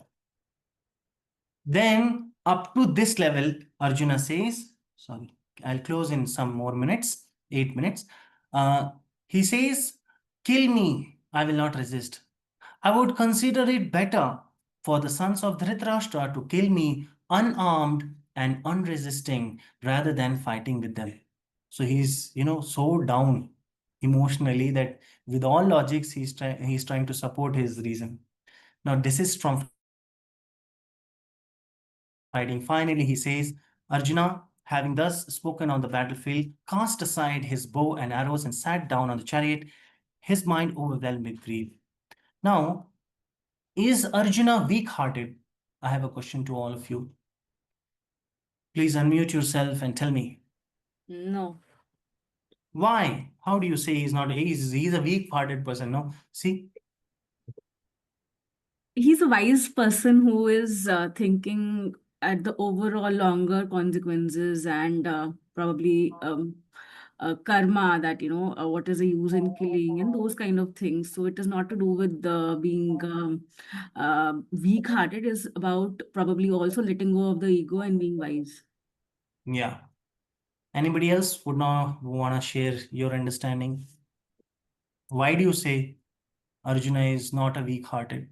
Then up to this level, Arjuna says, sorry, I'll close in some more minutes, 8 minutes. He says, kill me, I will not resist. I would consider it better for the sons of Dhritarashtra to kill me unarmed and unresisting rather than fighting with them. So he's, so down emotionally that with all logics, he's trying to support his reason. Now, desist from fighting. Finally, he says, Arjuna, having thus spoken on the battlefield, cast aside his bow and arrows and sat down on the chariot, his mind overwhelmed with grief. Now, is Arjuna weak-hearted? I have a question to all of you. Please unmute yourself and tell me. No. Why? How do you say he's not? He's a weak-hearted person, no? See? He's a wise person who is thinking at the overall longer consequences and probably karma, that what is the use in killing and those kind of things. So it is not to do with being weak hearted. Is about probably also letting go of the ego and being wise. Yeah. Anybody else would not want to share your understanding? Why do you say Arjuna is not a weak-hearted?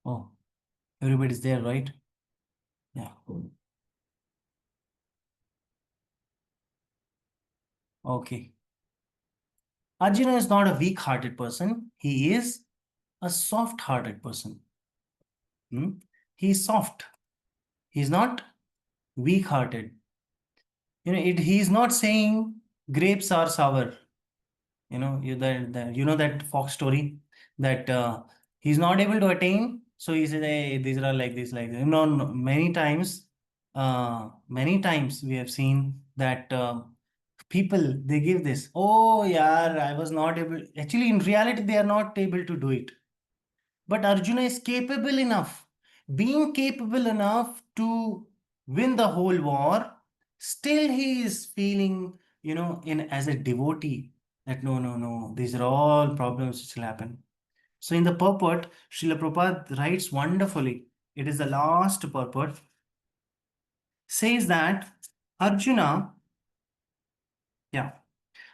Oh, everybody's there, right? Yeah. Okay. Arjuna is not a weak-hearted person. He is a soft-hearted person. He's soft. He's not weak-hearted. He's not saying grapes are sour. That fox story that he's not able to attain. So he says, hey, these are like this, like this. No, many times we have seen that people, they give this, oh yeah, I was not able. Actually, in reality, they are not able to do it. But Arjuna is capable enough, being capable enough to win the whole war. Still, he is feeling, in as a devotee, that no, these are all problems which will happen. So in the purport, Srila Prabhupada writes wonderfully. It is the last purport. Says that Arjuna,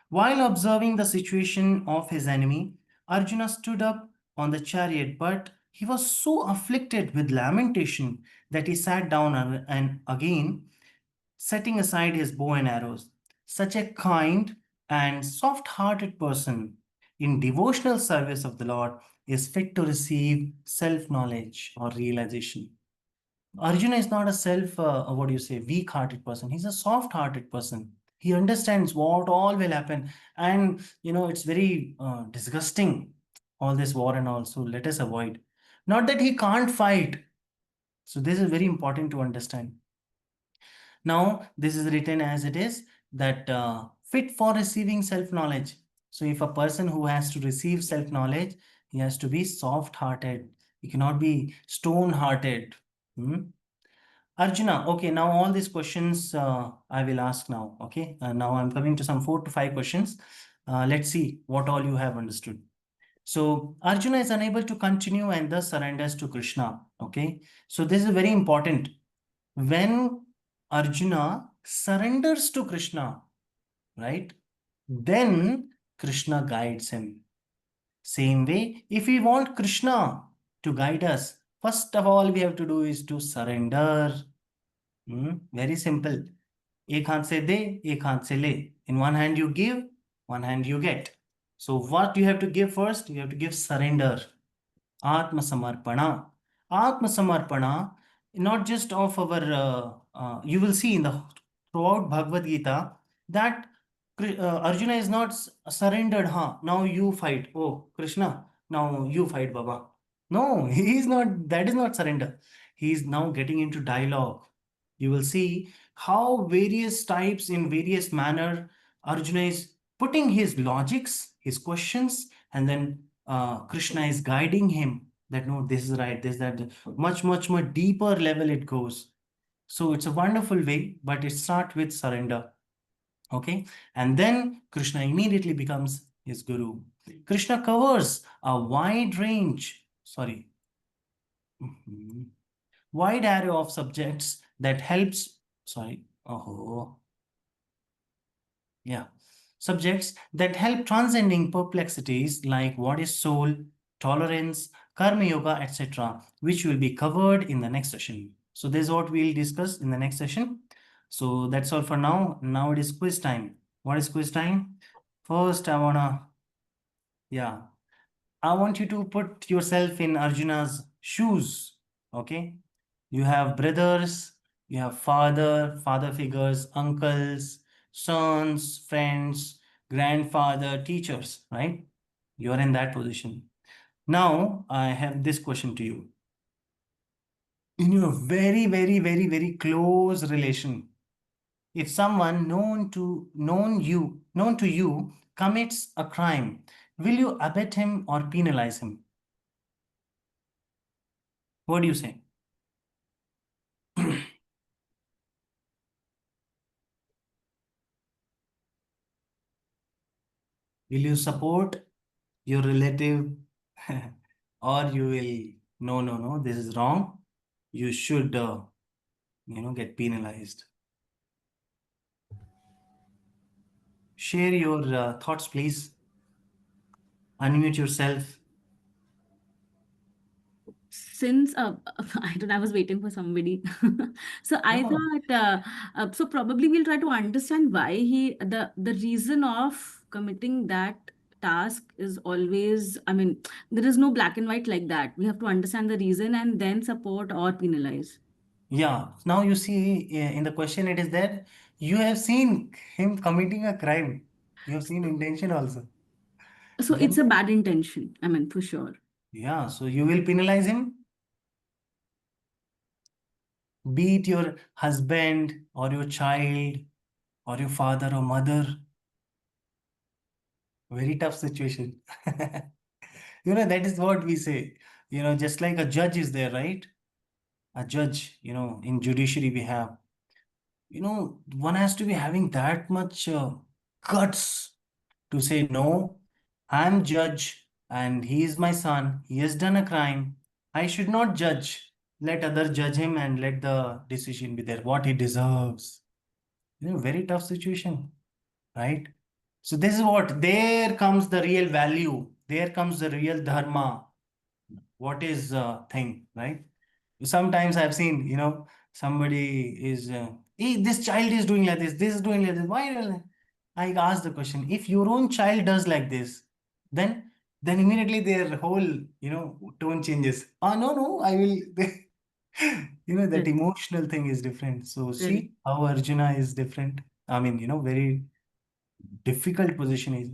while observing the situation of his enemy, Arjuna stood up on the chariot, but he was so afflicted with lamentation that he sat down and again, setting aside his bow and arrows. Such a kind and soft hearted person in devotional service of the Lord is fit to receive self-knowledge or realization. Arjuna is not a what do you say, weak-hearted person. He's a soft-hearted person. He understands what all will happen. And, it's very disgusting, all this war and all. So let us avoid. Not that he can't fight. So this is very important to understand. Now, this is written as it is, that fit for receiving self-knowledge. So if a person who has to receive self-knowledge, he has to be soft-hearted. He cannot be stone-hearted. Arjuna, okay, now all these questions I will ask now, okay? Now I'm coming to some 4 to 5 questions. Let's see what all you have understood. So Arjuna is unable to continue and thus surrenders to Krishna, okay? So this is very important. When Arjuna surrenders to Krishna, right, then Krishna guides him. Same way, if we want Krishna to guide us, first of all, we have to do is to surrender. Very simple. एक हाथ से दे, एक हाथ से ले. In one hand you give, one hand you get. So what you have to give first? You have to give surrender. Atma Samarpana. Atma Samarpana, not just of our, you will see in the throughout Bhagavad Gita that Arjuna is not surrendered. Now you fight. Oh, Krishna, now you fight, Baba. No, he is not. That is not surrender. He is now getting into dialogue. You will see how various types in various manner Arjuna is putting his logics, his questions, and then Krishna is guiding him that no, this is right, this, that, much, much, much deeper level it goes. So it's a wonderful way, but it starts with surrender. Okay, and then Krishna immediately becomes his guru. Krishna covers a wide range, wide array of subjects that helps, subjects that help transcending perplexities like what is soul, tolerance, karma yoga, etc., which will be covered in the next session. So this is what we'll discuss in the next session. So that's all for now. Now it is quiz time. What is quiz time? First, I want you to put yourself in Arjuna's shoes. Okay, you have brothers, you have father figures, uncles, sons, friends, grandfather, teachers, right? You are in that position. Now I have this question to you. In your very, very, very, very close relation, if someone known to you commits a crime, will you abet him or penalize him? What do you say? Will you support your relative or you will, no, this is wrong. You should, get penalized. Share your thoughts, please. Unmute yourself. Since I was waiting for somebody. So I thought so probably we'll try to understand why the reason of committing that task is always, I mean, there is no black and white like that. We have to understand the reason and then support or penalize. Yeah, now you see in the question it is that you have seen him committing a crime. You have seen intention also. So Then, it's a bad intention, I mean, for sure. yeah, so you will penalize him, be it your husband or your child or your father or mother. Very tough situation. That is what we say. Just like a judge is there, right? A judge, in judiciary we have, one has to be having that much guts to say, no, I'm judge and he is my son. He has done a crime. I should not judge. Let other judge him and let the decision be there, what he deserves. Very tough situation, right? So this is what, there comes the real value. There comes the real dharma. What is thing, right? Sometimes I've seen, somebody is, hey, this child is doing like this is doing like this. Why? I ask the question, if your own child does like this, then then immediately their whole, tone changes. Oh, no, no, I will. That Correct. emotional thing is different. So Correct. see how Arjuna is different. I mean, very difficult position is.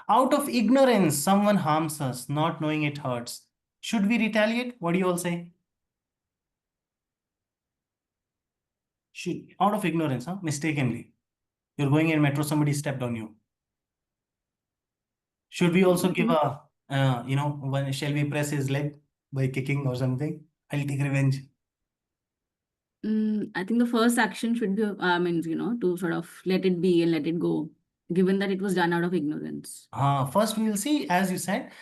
Out of ignorance, someone harms us, not knowing it hurts. Should we retaliate? What do you all say? Should, out of ignorance, huh? Mistakenly. You're going in metro, somebody stepped on you. Should we also give a, when shall we press his leg by kicking or something? I'll take revenge. I think the first action should be, means, to sort of let it be and let it go, given that it was done out of ignorance. First, we will see, as you said,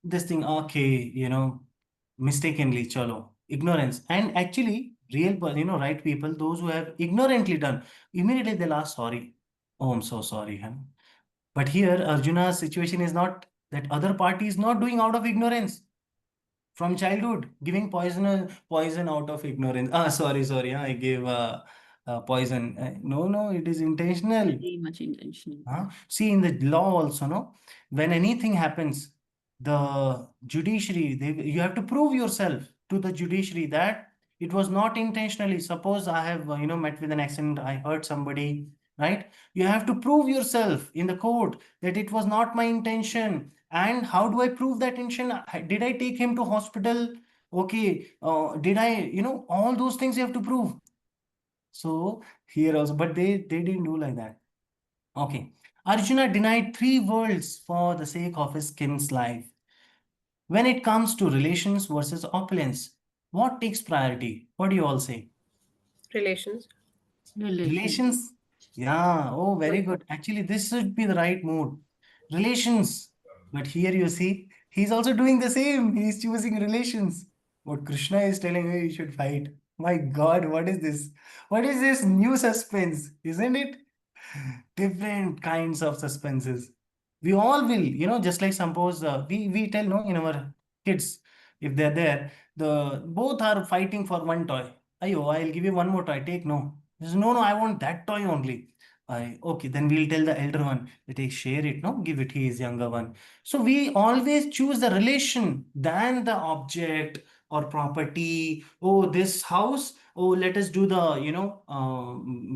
this thing, okay, mistakenly, chalo, ignorance. And actually, real, right people, those who have ignorantly done, immediately they'll ask sorry. Oh, I'm so sorry. Huh? But here, Arjuna's situation is not that other party is not doing out of ignorance from childhood, giving poison out of ignorance. Sorry, I gave poison. No, no, it is intentional. Very much intentional. See, in the law also, no, when anything happens, the judiciary, you have to prove yourself to the judiciary that it was not intentionally. Suppose I have, met with an accident, I hurt somebody, right? You have to prove yourself in the court that it was not my intention. And how do I prove that intention? Did I take him to hospital? Okay, did I, all those things you have to prove. So here also, but they didn't do like that. Okay. Arjuna denied 3 worlds for the sake of his king's life. When it comes to relations versus opulence, what takes priority? What do you all say? Relations. Relations? Yeah. Oh, very good. Actually, this should be the right mood. Relations. But here you see, he's also doing the same. He's choosing relations. What Krishna is telling you, you should fight. My God, what is this? What is this new suspense? Isn't it? Different kinds of suspenses. We all will, just like suppose we tell no in our kids, if they're there, the both are fighting for one toy. Ayo, I'll give you one more toy. Take no. He says, no, no, I want that toy only. Okay, then we'll tell the elder one that he share it, no, give it. He is younger one. So we always choose the relation than the object or property. Oh, this house. Oh, let us do the,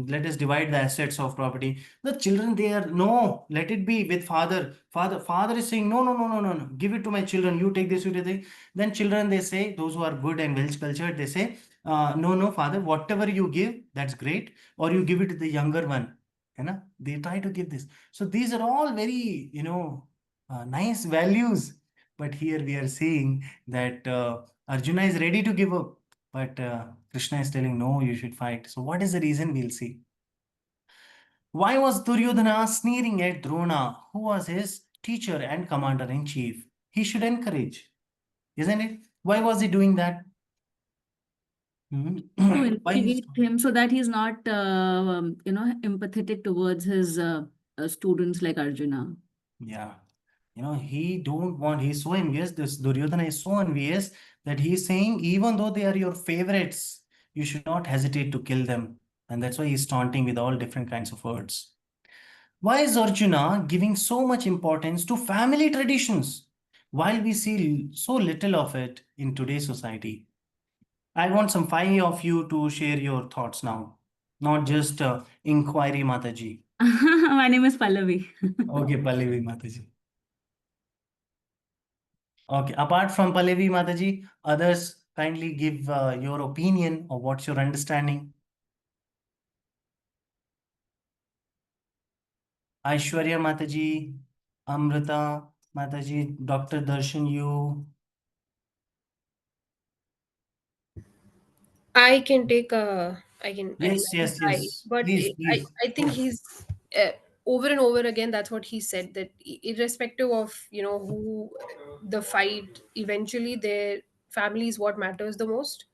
let us divide the assets of property. The children there, no, let it be with father. Father is saying, no, no, no, no, no, no, give it to my children. You take this, you take this. Then children, they say, those who are good and well cultured, they say, no, no, father, whatever you give, that's great. Or you give it to the younger one. They try to give this. So these are all very, nice values. But here we are seeing that Arjuna is ready to give up. But Krishna is telling, no, you should fight. So what is the reason? We'll see. Why was Duryodhana sneering at Drona, who was his teacher and commander in chief? He should encourage, isn't it? Why was he doing that? To Why he's instigate him so that he's not, empathetic towards his students like Arjuna. yeah. He don't want, he's so envious. This Duryodhana is so envious that he's saying, even though they are your favorites, you should not hesitate to kill them. And that's why he's taunting with all different kinds of words. Why is Arjuna giving so much importance to family traditions while we see so little of it in today's society? I want some 5 of you to share your thoughts now, not just inquiry Mataji. My name is Pallavi. Okay, Pallavi Mataji. Okay, apart from Pallavi Mataji, others kindly give your opinion or what's your understanding. Aishwarya Mataji, Amrita Mataji, Dr. Darshan, you. I Yes, can yes, try, yes. but Please, please. I think he's uh, over and over again. That's what he said, that irrespective of who the fight, eventually their family is what matters the most,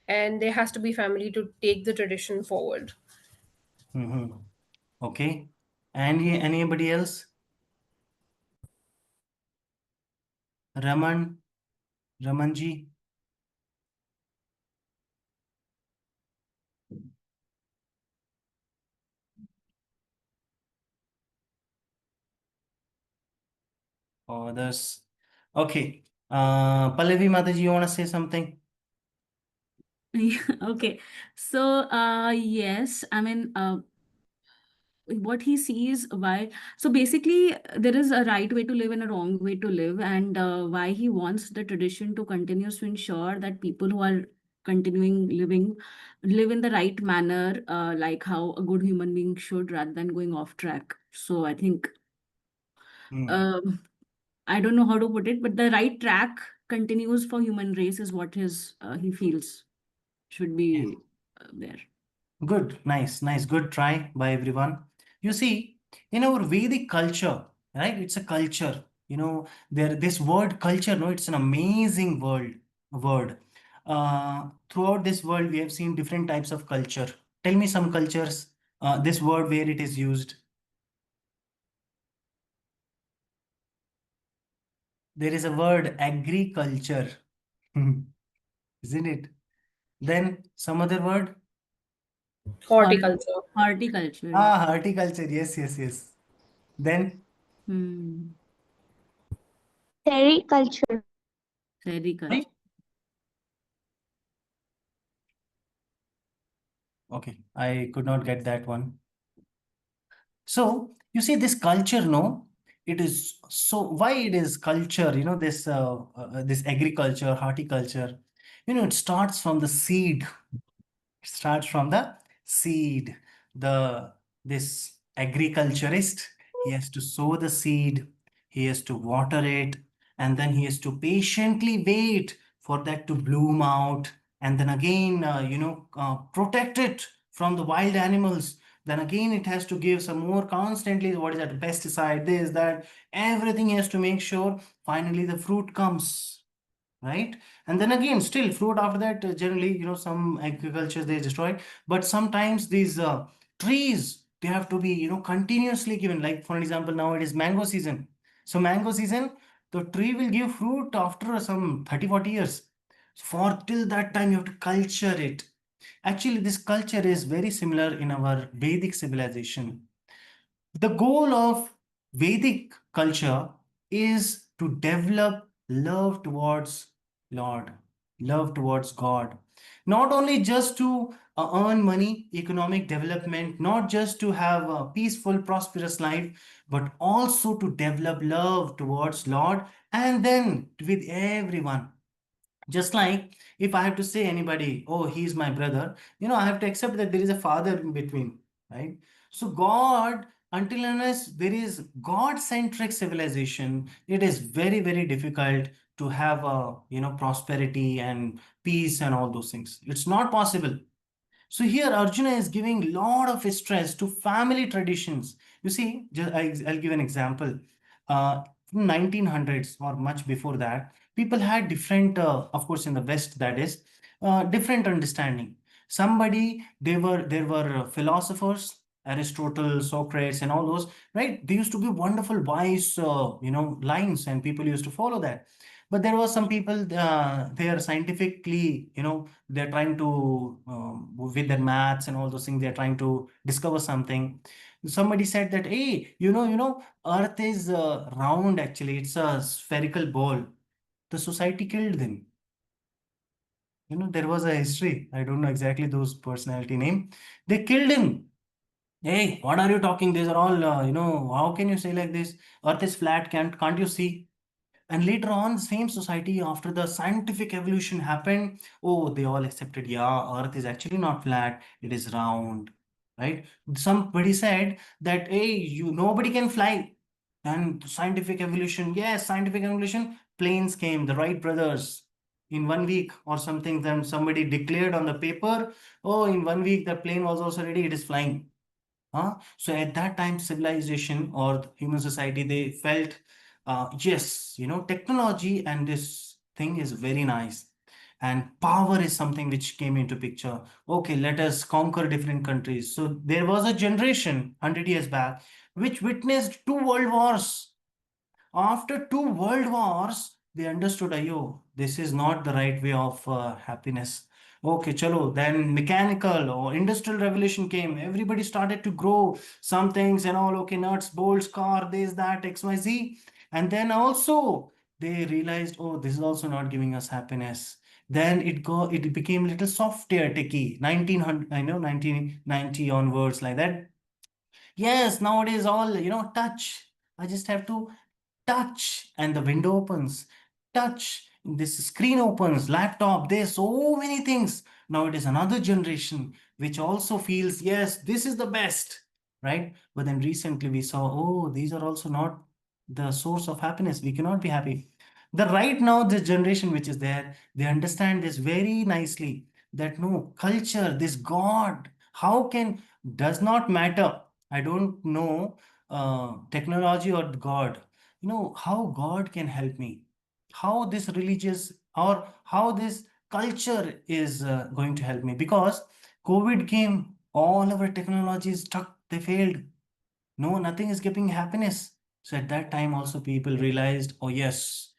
and there has to be family to take the tradition forward. Mm-hmm. Okay. Anybody else? Raman, Ramanji. Others. Okay. Pallavi Mataji, you want to say something? Okay. So, yes, I mean, what he sees why, so basically there is a right way to live and a wrong way to live, and why he wants the tradition to continue to ensure that people who are continuing living live in the right manner, like how a good human being should, rather than going off track. So I think, Hmm. um, I don't know how to put it, but the right track continues for human race is what his he feels should Yes. be there. Good, nice, good try by everyone. You see, in our Vedic culture, right? It's a culture. There this word culture, no, it's an amazing word. Throughout this world, we have seen different types of culture. Tell me some cultures, this word where it is used. There is a word agriculture, isn't it? Then some other word. Hor- Horticulture. Horticulture. Horticulture. Yes. Then Hmm. Sericulture. Sericulture. sorry. Okay, I could not get that one. So you see this culture, no, it is so why it is culture, this agriculture, horticulture, it starts from the seed. It starts from the seed. The this agriculturist, he has to sow the seed, he has to water it, and then he has to patiently wait for that to bloom out, and then again, protect it from the wild animals. Then again, it has to give some more constantly. What is that? Pesticide, this, that, everything he has to make sure. Finally, the fruit comes, right? And then again, still fruit after that, generally, some agriculture they destroy, but sometimes these trees, they have to be, continuously given. Like for example, now it is mango season. So mango season, the tree will give fruit after some 30-40 years. For till that time, you have to culture it. Actually, this culture is very similar in our Vedic civilization. The goal of Vedic culture is to develop love towards Lord, love towards God. Not only just to earn money, economic development, not just to have a peaceful, prosperous life, but also to develop love towards Lord and then with everyone. Just like if I have to say anybody, oh, he's my brother, I have to accept that there is a father in between, right? So God, until unless there is God-centric civilization, it is very, very difficult to have a, prosperity and peace and all those things. It's not possible. So here Arjuna is giving lot of stress to family traditions. You see, I'll give an example. From 1900s or much before that, people had different, of course, in the West, that is, different understanding. There were philosophers, Aristotle, Socrates, and all those, right? They used to be wonderful, wise, lines, and people used to follow that. But there were some people, they are scientifically, they're trying to with their maths and all those things, they're trying to discover something. Somebody said that, hey, earth is round, actually it's a spherical ball. The society killed them. There was a history, I don't know exactly those personality name. They killed him. Hey, what are you talking? These are all, how can you say like this? Earth is flat, can't you see? And later on, same society, after the scientific evolution happened, oh, they all accepted, yeah, Earth is actually not flat, it is round, right? Somebody said that, hey, nobody can fly. And scientific evolution, yes, scientific evolution, planes came, the Wright brothers, in 1 week or something. Then somebody declared on the paper, oh, in 1 week the plane was also ready, it is flying. Huh? So at that time, civilization or the human society, they felt, yes, technology and this thing is very nice. And power is something which came into picture. Okay, let us conquer different countries. So there was a generation 100 years back which witnessed two world wars. After two world wars, they understood, ayo, this is not the right way of happiness. Okay, chalo. Then mechanical or industrial revolution came. Everybody started to grow some things and all. Okay, nuts, bolts, car, this, that, X, Y, Z. And then also they realized, oh, this is also not giving us happiness. Then it became little software techie, 1900, I know, 1990 onwards, like that. Yes, nowadays all, touch. I just have to touch and the window opens. Touch, this screen opens, laptop, there's so many things. Now it is another generation which also feels, yes, this is the best, right? But then recently we saw, oh, these are also not the source of happiness. We cannot be happy. The right now, the generation which is there, they understand this very nicely that no, culture, this God, how can, does not matter. I don't know technology or God. How God can help me, how this religious or how this culture is going to help me. Because COVID came, all our technologies stuck, they failed. No, nothing is giving happiness. So at that time also people realized, oh yes,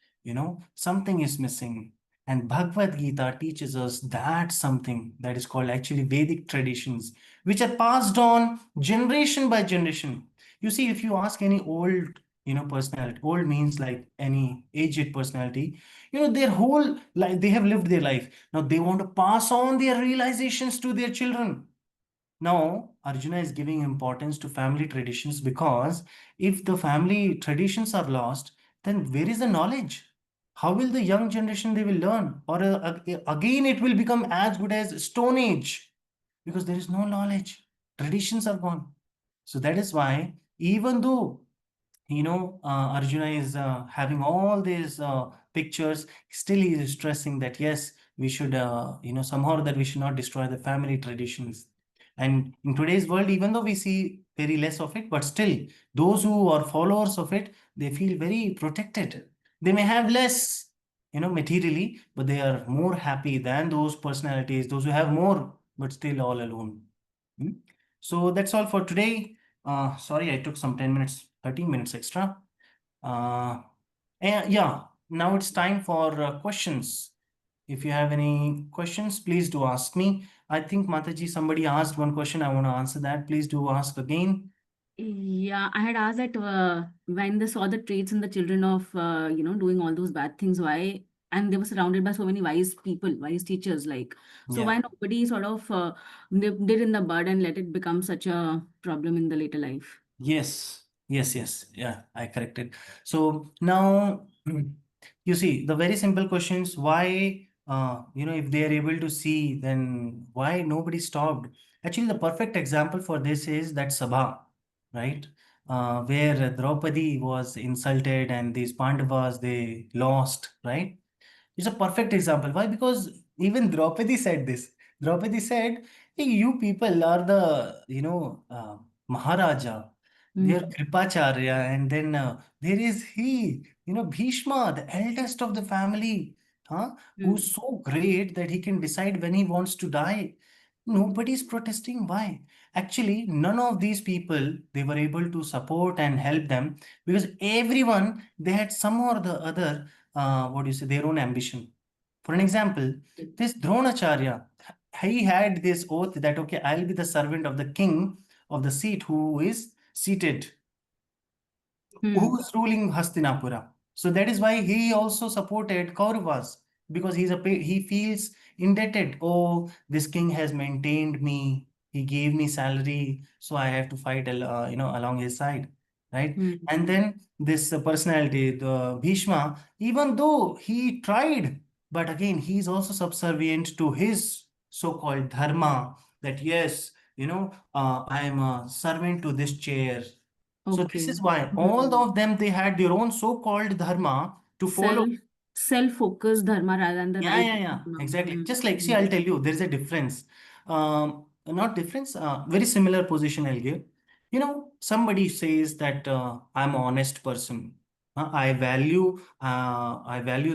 something is missing. And Bhagavad Gita teaches us that something that is called actually Vedic traditions, which are passed on generation by generation. You see, if you ask any old, personality, old means like any aged personality, their whole life, they have lived their life. Now they want to pass on their realizations to their children. Now, Arjuna is giving importance to family traditions because if the family traditions are lost, then where is the knowledge? How will the young generation they will learn? Or again, it will become as good as Stone Age because there is no knowledge. Traditions are gone. So that is why, even though Arjuna is having all these pictures, still he is stressing that yes, we should, somehow that we should not destroy the family traditions. And in today's world, even though we see very less of it, but still, those who are followers of it, they feel very protected. They may have less, materially, but they are more happy than those personalities, those who have more, but still all alone. Hmm? So that's all for today. Sorry, I took some 10 minutes, 13 minutes extra. And yeah, now it's time for questions. If you have any questions, please do ask me. I think Mataji, somebody asked one question. I want to answer that. Please do ask again. Yeah, I had asked that when they saw the traits in the children of, doing all those bad things, why? And they were surrounded by so many wise people, wise teachers, like, so Yeah. why nobody sort of nipped it in the bud and let it become such a problem in the later life? Yes, yes, yes. Yeah, I corrected. So now, you see, the very simple questions, why, if they are able to see, then why nobody stopped? Actually, the perfect example for this is that Sabha, right? Where Draupadi was insulted and these Pandavas, they lost, right? It's a perfect example. Why? Because even Draupadi said this. Draupadi said, hey, you people are the, Maharaja. They are Mm. Kripacharya. And then there is he, Bhishma, the eldest of the family, huh? Mm. Who's so great that he can decide when he wants to die. Nobody's protesting. Why? Actually, none of these people, they were able to support and help them because everyone, they had some or the other what do you say, their own ambition. For an example, this Dronacharya, he had this oath that, okay, I'll be the servant of the king of the seat who is seated, Mm. who is ruling Hastinapura. So that is why he also supported Kauravas because he feels indebted. Oh, this king has maintained me. He gave me salary, so I have to fight, along his side, right? Mm. And then this personality, the Bhishma, even though he tried, but again, he is also subservient to his so-called dharma. That yes, I am a servant to this chair. So this Okay. is why all Mm. of them, they had their own so-called dharma to follow. Self self-focused dharma rather than the Yeah, right yeah, yeah, dharma. exactly. Mm. Just like, see, I'll Mm. tell you, there's a difference. Not difference, very similar position I'll give. Somebody says that I'm an honest person. I value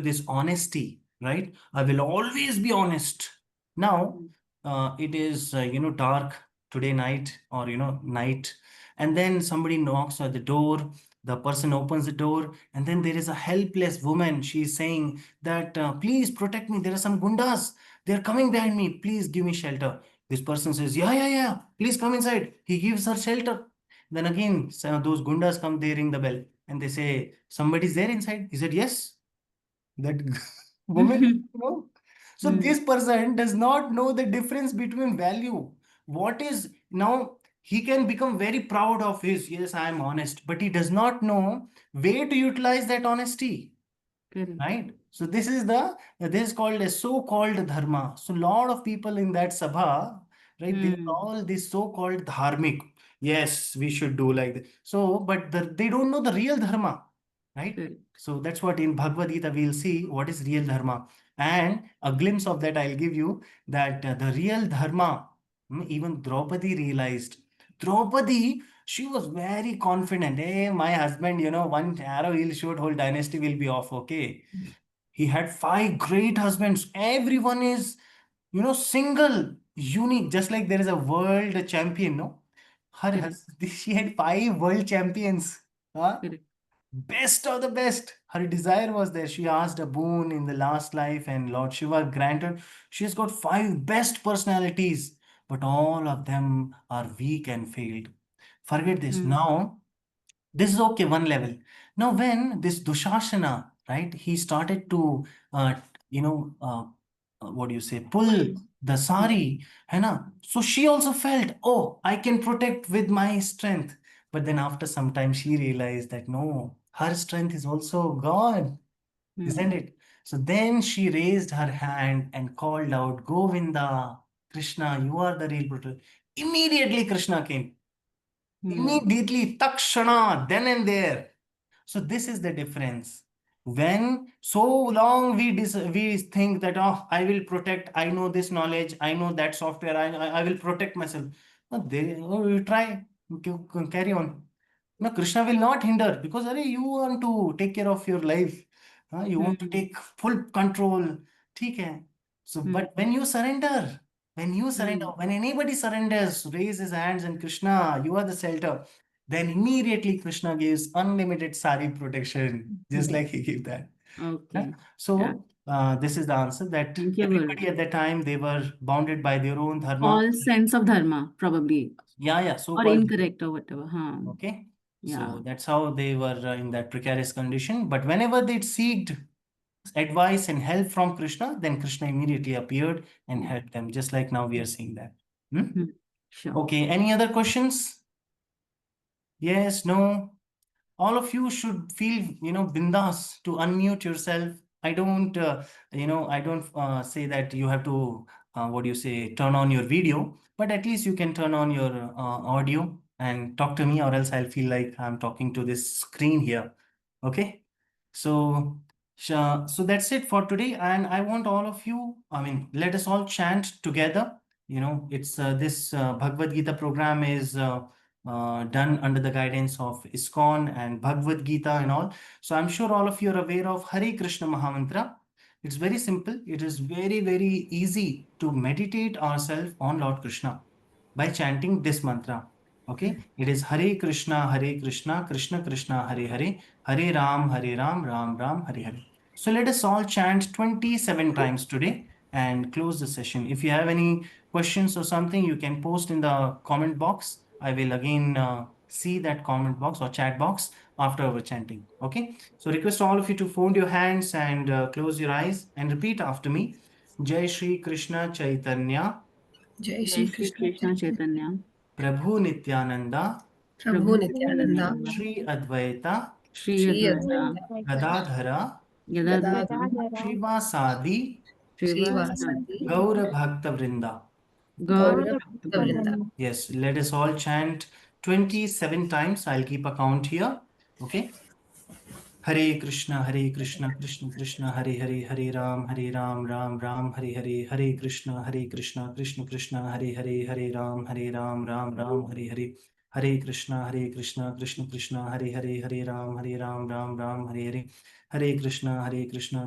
this honesty, right? I will always be honest. Now, Mm. it is, dark today night or, night. And then somebody knocks at the door. The person opens the door, and then there is a helpless woman. She's saying, that please protect me, there are some gundas, they're coming behind me, please give me shelter. This person says, yeah, yeah, yeah, please come inside. He gives her shelter. Then again, those gundas come, they ring the bell and they say, somebody's there inside. He said, yes. that woman, you know. So this person does not know the difference between value. What is now, he can become very proud of his, yes, I am honest, but he does not know way to utilize that honesty. Correct. Right? So this is called a so-called dharma. So lot of people in that sabha, right? They are all this so-called dharmic. Yes, we should do like that. So, but they don't know the real dharma, right? Correct. So that's what in Bhagavad Gita we'll see what is real dharma, and a glimpse of that I'll give you, that the real dharma, even Draupadi realized. Draupadi, she was very confident. Hey, my husband, one arrow he'll shoot, whole dynasty will be off. Okay. He had 5 great husbands. Everyone is, single, unique, just like there is a world champion, no? Correct. She had 5 world champions. Huh? Correct. Best of the best. Her desire was there. She asked a boon in the last life, and Lord Shiva granted. She's got 5 best personalities, but all of them are weak and failed. Forget this. Now, this is okay, one level. Now, when this Dushasana, right, he started to, you know, uh, what do you say, pull the sari, है ना? So she also felt, oh, I can protect with my strength. But then after some time, she realized that no, her strength is also God, isn't it? So then she raised her hand and called out, Govinda, Krishna, you are the real protector. Immediately, Krishna came. Immediately, takshana, then and there. So this is the difference. When so long we think that, oh, I will protect, I know this knowledge, I know that software, I will protect myself. No, you try, carry on. No, Krishna will not hinder, because you want to take care of your life. You want to take full control. ठीक है. So, but when anybody surrenders, raise his hands and Krishna, you are the shelter, then immediately Krishna gives unlimited sari protection, just like he gave that. Okay. So, this is the answer, that Thank you, everybody Guruji. at that time, they were bounded by their own dharma. All sense of dharma, probably, Yeah, or so-called. incorrect or whatever. Okay. Yeah. So that's how they were in that precarious condition. But whenever they seeked advice and help from Krishna, then Krishna immediately appeared and helped them, just like now we are seeing that. Sure. Okay, any other questions? Yes, no? All of you should feel, bindas to unmute yourself. I don't, say that you have to, turn on your video, but at least you can turn on your audio and talk to me, or else I'll feel like I'm talking to this screen here. Okay. So, so that's it for today. And I want all of you, let us all chant together. It's this Bhagavad Gita program is done under the guidance of ISKCON and Bhagavad Gita and all. So I'm sure all of you are aware of Hare Krishna Mahamantra. It's very simple. It is very, very easy to meditate ourselves on Lord Krishna by chanting this mantra. Okay, it is Hare Krishna, Krishna Krishna, Hare Hare, Hare Ram, Ram Ram, Hare Hare. So let us all chant 27 times today and close the session. If you have any questions or something, you can post in the comment box. I will again see that comment box or chat box after our chanting. Okay, so request all of you to fold your hands and close your eyes and repeat after me. Jai Shri Krishna Chaitanya, Jai Jai Shri Shri Krishna Krishna Chaitanya, Prabhu Nityananda, Prabhu Nityananda, Shri Advaita, Shri Shri Advaita, Advaita, Gadadhara, Gadadhara, Srivasadi, Srivasadi, Srivasadi, Gaura Bhakta Vrinda. Gaura Gaura Bhakta. Vrinda. Yes, let us all chant 27 times. I'll keep a count here. Okay. Hare Krishna, Krishna Krishna, Hare Hare, Hare Ram, Ram Ram, Hare Hare, Hare Krishna, Krishna Krishna, Hare Hare, Hare Ram, Ram Ram, Hare Hare, Hare Krishna, Krishna Krishna, Hare Hare, Hare Ram, Ram Ram, Hare Hare, Hare Krishna,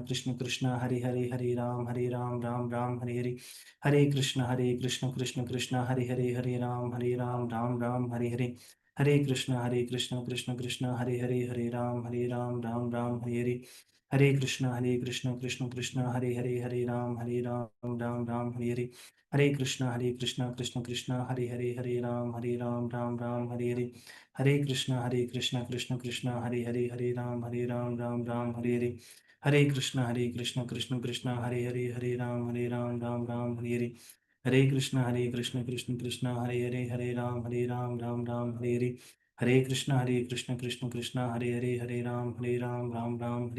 Krishna Krishna, Hare Hare, Hare Ram, Ram Ram, Hare Hare, Hare Krishna, Krishna, Hare Hare, Hare Ram Ram, Hare Hare, Hare Krishna, Krishna, Hare Hare, Hare Ram, Ram, Hare Hare, Hare Krishna, Krishna, Hare Hare, Hare Ram, Hare Hare, Hare Krishna, Krishna, Hare Hare, Hare Ram, Hare Hare, Hare Krishna, Krishna, Hare Hare, Hare Ram, Ram, Hare Hare, Hare Krishna, Krishna Krishna, Hare Ram, Ram Ram, Hare Krishna, Krishna Krishna, Hare Ram, Ram Hare. Hare Krishna, Krishna Krishna, Hare Ram, Ram Ram,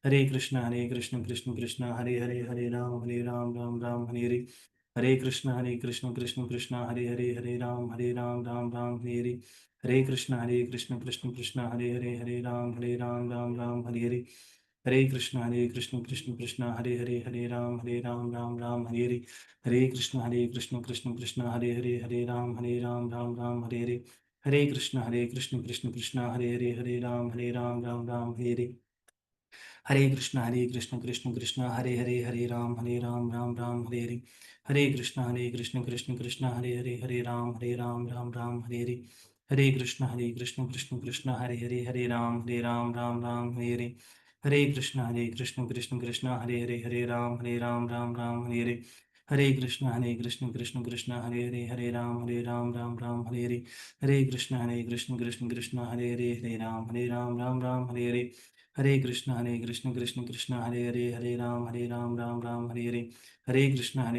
Hare Krishna, Krishna Hare Ram, Ram Hare. Hare Krishna, Krishna, Hare Ram, Ram Hare. Hare Krishna, Krishna, Hare Ram, Ram Hare. Hare Krishna, Krishna, Hare Ram, Ram Hare. Hare Krishna, Krishna, Hare Ram, Ram Hare. Hare Krishna, Krishna, Hare Ram, Ram Hare. Hare Krishna, Krishna, Hare Ram, Ram Hare. Hare Krishna, Krishna, Hare Ram, Ram Hare. Hare Krishna, Krishna, Hare Ram, Ram Hare. Hare Krishna, Krishna, Hare Ram, Ram Hare. Hare Krishna, Krishna, Hare Ram, Ram Hare. Hare Krishna, Krishna, Hare Ram, Ram Hare. Hare Krishna, Krishna, Hare Ram, Ram Hare. Hare Krishna,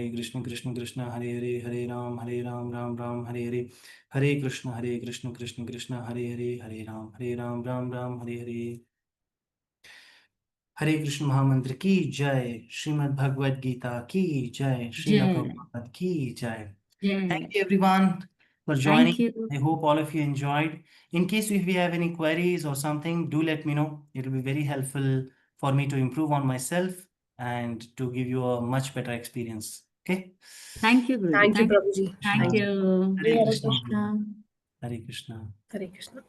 Krishna, Hare Ram, Ram Hare. Hare Krishna, Krishna, Hare Ram, Hare. हरे कृष्ण महामंत्र की जय, श्रीमद् भगवद गीता की जय, Srila Jai. Prabhupada की जय. Jai. Thank you everyone for Thank joining. you. I hope all of you enjoyed. In case if you have any queries or something, do let me know. It will be very helpful for me to improve on myself and to give you a much better experience. Okay? Thank you, Guruji. Thank you, Thank you. Prabhuji. Thank Thank you. you. Hare Hare Krishna. Krishna. Hare Krishna. Hare Krishna.